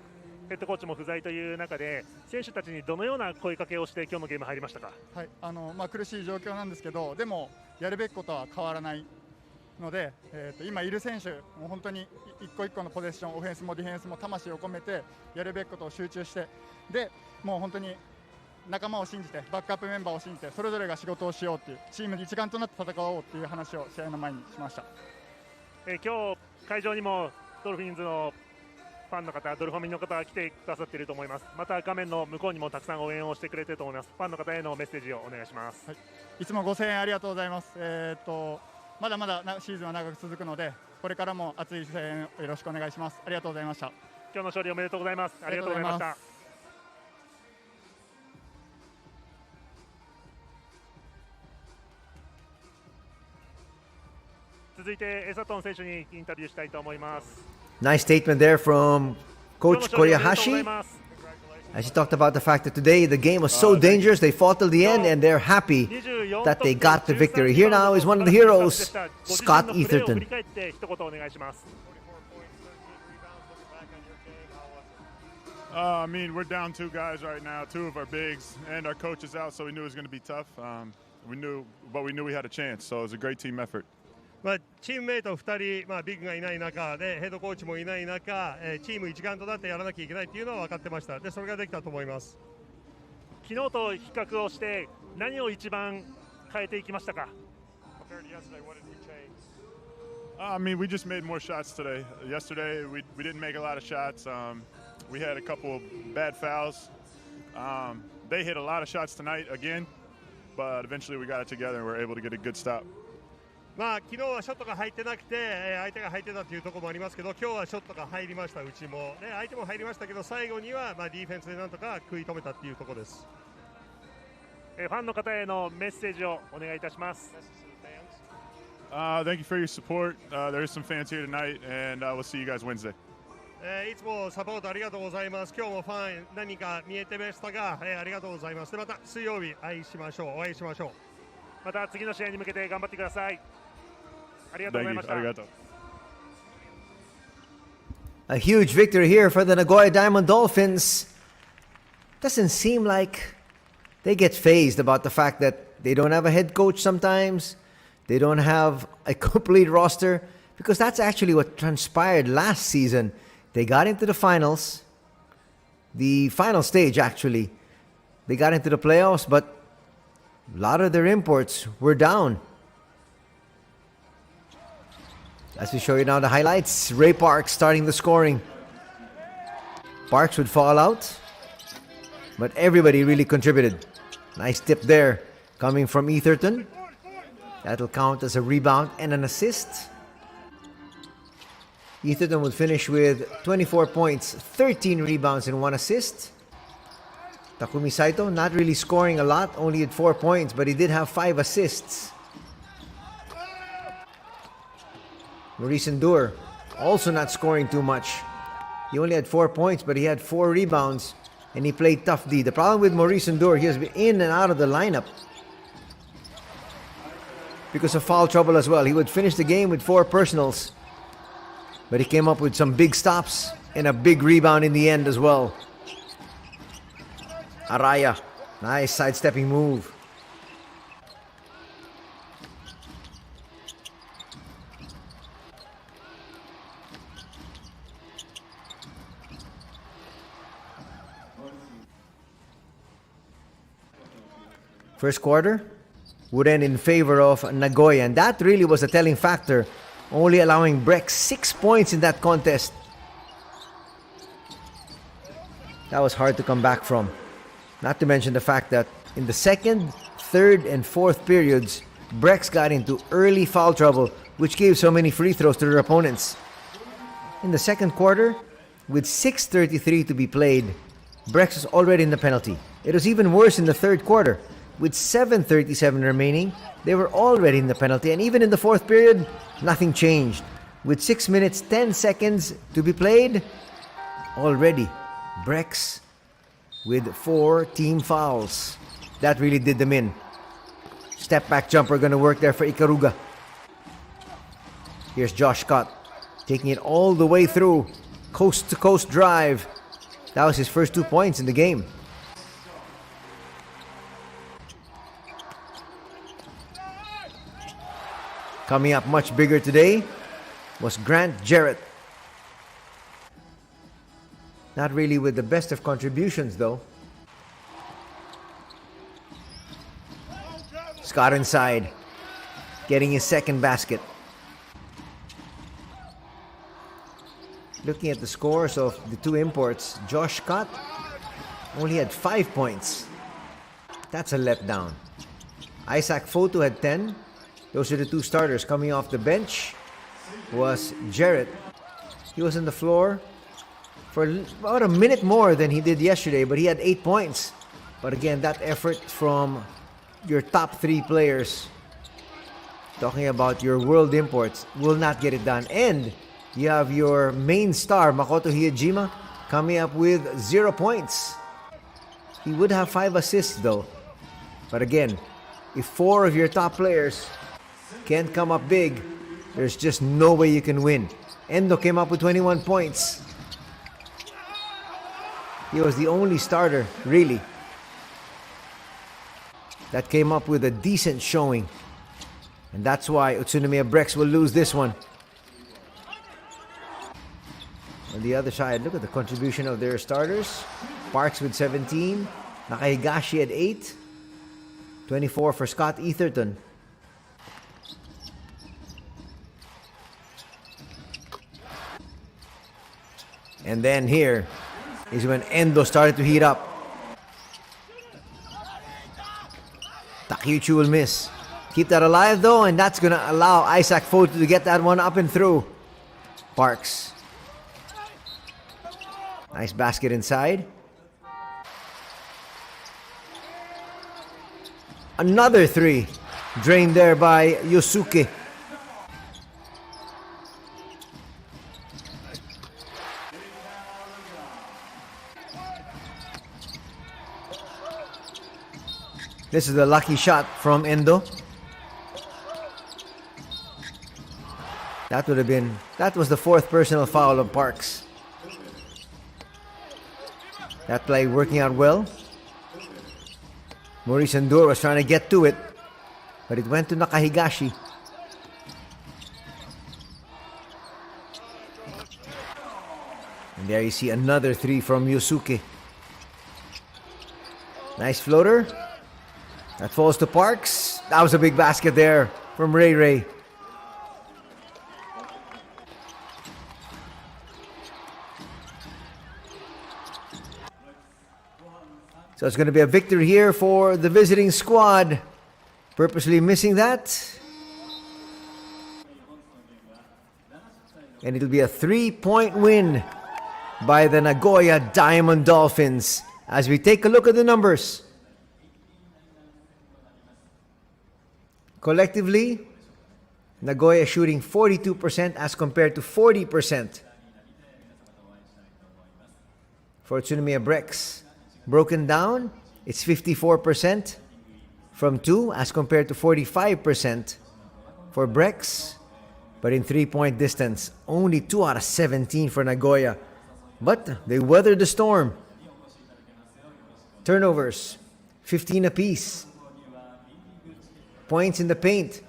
ッドコーチも不在という中で選手たちにどのような声かけをして今日のゲーム入りましたか？はい、苦しい状況なんですけど、でもやるべきことは変わらないので、今いる選手も本当に一個一個のポゼッション、オフェンスもディフェンスも魂を込めてやるべきことを集中して、でもう本当に仲間を信じて、バックアップメンバーを信じて、それぞれが仕事をしようっていう、チームで一丸となって戦おうっていう話を試合の前にしました。今日会場にもドルフィンズのフファンの方、ドルファミンの方が来てくださっていると思います。また画面の向こうにもたくさん応援をしてくれていると思います。ファンの方へのメッセージをお願いします。はい、いつもご声援ありがとうございます。まだまだシーズンは長く続くので、これからも熱い声援よろしくお願いします。ありがとうございました。今日の勝利おめでとうございます。ありがとうございました。続いてエサトン選手にインタビューしたいと思います。Nice statement there from Coach Koyahashi. As he talked about the fact that today the game was so dangerous, they fought till the end, and they're happy that they got the victory. Here now is one of the heroes, Scott Etherton. I mean, we're down 2 guys right now, 2 of our bigs, and our coach is out, so we knew it was going to be tough. We knew we had a chance, so it was a great team effort. チームメイト2人、ビッグがいない中でヘッドコーチもいない中、チーム一丸となってやらなきゃいけないというのは分かってました。で、それができたと思います。昨日と比較をして何を一番変えていきましたか？ I mean, we just made more shots today. Yesterday, we didn't make a lot of shots. We had a couple of bad fouls. They hit a lot of shots tonight again, but eventually we got it together and we were able to get a good stop. 昨日はショットが入ってなくて、相手が入ってたというところもありますけど、今日はショットが入りました、うちも。で、相手も入りましたけど、最後にはディフェンスでなんとか食い止めたっていうところです。ファンの方へのメッセージをお願いいたします。Thank you for your support. There's some fans here tonight, and we'll see you guys Wednesday. いつもサポートありがとうございます。今日もファン何か見えてましたが、ありがとうございます。で、また水曜日お会いしましょう。また次の試合に向けて頑張ってください。ありがとうございました。A huge victory here for the Nagoya Diamond Dolphins. Doesn't seem like they get fazed about the fact that they don't have a head coach sometimes. They don't have a complete roster, because that's actually what transpired last season. They got into the finals, the final stage actually. They got into the playoffs, but a lot of their imports were down. As we show you now the highlights, Ray Parks starting the scoring. Parks would fall out, but everybody really contributed. Nice tip there coming from Etherton. That'll count as a rebound and an assist. Etherton would finish with 24 points, 13 rebounds, and 1 assist. Takumi Saito not really scoring a lot, only at 4 points, but he did have 5 assists. Maurice Ndur also not scoring too much. He only had 4 points, but he had 4 rebounds, and he played tough D. The problem with Maurice Ndur, he has been in and out of the lineup because of foul trouble as well. He would finish the game with 4 personals, but he came up with some big stops and a big rebound in the end as well. Araya, nice sidestepping move. First quarter would end in favor of Nagoya, and that really was a telling factor, only allowing BREX 6 points in that contest. That was hard to come back from. Not to mention the fact that in the second, third, and fourth periods, BREX got into early foul trouble, which gave so many free throws to their opponents. In the second quarter, with 6:33 to be played, BREX was already in the penalty. It was even worse in the third quarter. With 7:37 remaining, they were already in the penalty, and even in the fourth period, nothing changed. With 6 minutes 10 seconds to be played, already BREX with 4 team fouls. That really did them in. Step back jumper gonna work there for Ikaruga. Here's Josh Scott taking it all the way through, coast to coast drive. That was his first 2 points in the game. Coming up much bigger today was Grant Jarrett. Not really with the best of contributions though. Scott inside, getting his second basket. Looking at the scores of the two imports, Josh Scott only had 5 points. That's a letdown. Isaac Fotu had 10. Those are the two starters. Coming off the bench was Jarrett. He was on the floor for about a minute more than he did yesterday, but he had 8 points. But again, that effort from your top 3 players, talking about your world imports, will not get it done. And you have your main star, Makoto Hiyajima, coming up with 0 points. He would have 5 assists though. But again, if 4 of your top players can't come up big, there's just no way you can win. Endo came up with 21 points. He was the only starter, really, that came up with a decent showing. And that's why Utsunomiya BREX will lose this one. On the other side, look at the contribution of their starters. Parks with 17. Nakahigashi at 8. 24 for Scott Etherton. And then here is when Endo started to heat up. Takeuchi will miss. Keep that alive though, and that's gonna allow Isaac Fotu to get that one up and through. Parks. Nice basket inside. Another 3. Drained there by Yosuke. This is a lucky shot from Endo. That was the 4th personal foul of Parks. That play working out well. Maurice Endur was trying to get to it, but it went to Nakahigashi. And there you see another 3 from Yosuke. Nice floater. That falls to Parks. That was a big basket there from Ray Ray. So it's going to be a victory here for the visiting squad. Purposely missing that. And it'll be a 3-point win by the Nagoya Diamond Dolphins. As we take a look at the numbers. Collectively, Nagoya shooting 42% as compared to 40% for Utsunomiya BREX. Broken down, it's 54% from 2 as compared to 45% for BREX. But in 3-point distance, only 2 out of 17 for Nagoya. But they weathered the storm. Turnovers, 15 apiece. Points in the paint,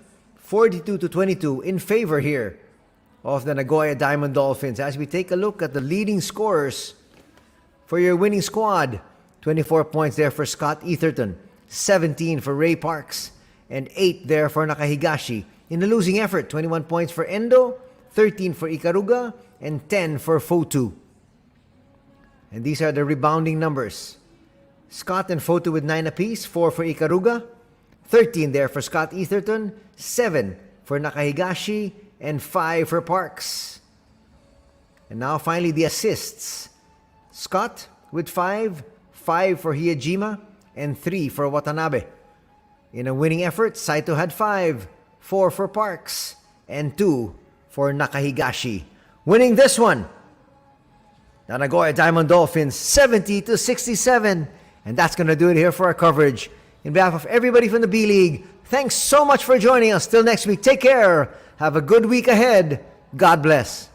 42-22 in favor here of the Nagoya Diamond Dolphins. As we take a look at the leading scorers for your winning squad, 24 points there for Scott Etherton, 17 for Ray Parks, and 8 there for Nakahigashi. In the losing effort, 21 points for Endo, 13 for Ikaruga, and 10 for Fotu. And these are the rebounding numbers. Scott and Fotu with 9 apiece, 4 for Ikaruga, 13 there for Scott Etherton, 7 for Nakahigashi, and 5 for Parks. And now finally the assists. Scott with 5, 5 for Hiyajima, and 3 for Watanabe. In a winning effort, Saito had 5, 4 for Parks, and 2 for Nakahigashi. Winning this one, the Nagoya Diamond Dolphins, 70-67. And that's going to do it here for our coverage. In behalf of everybody from the B-League, thanks so much for joining us. Till next week, take care. Have a good week ahead. God bless.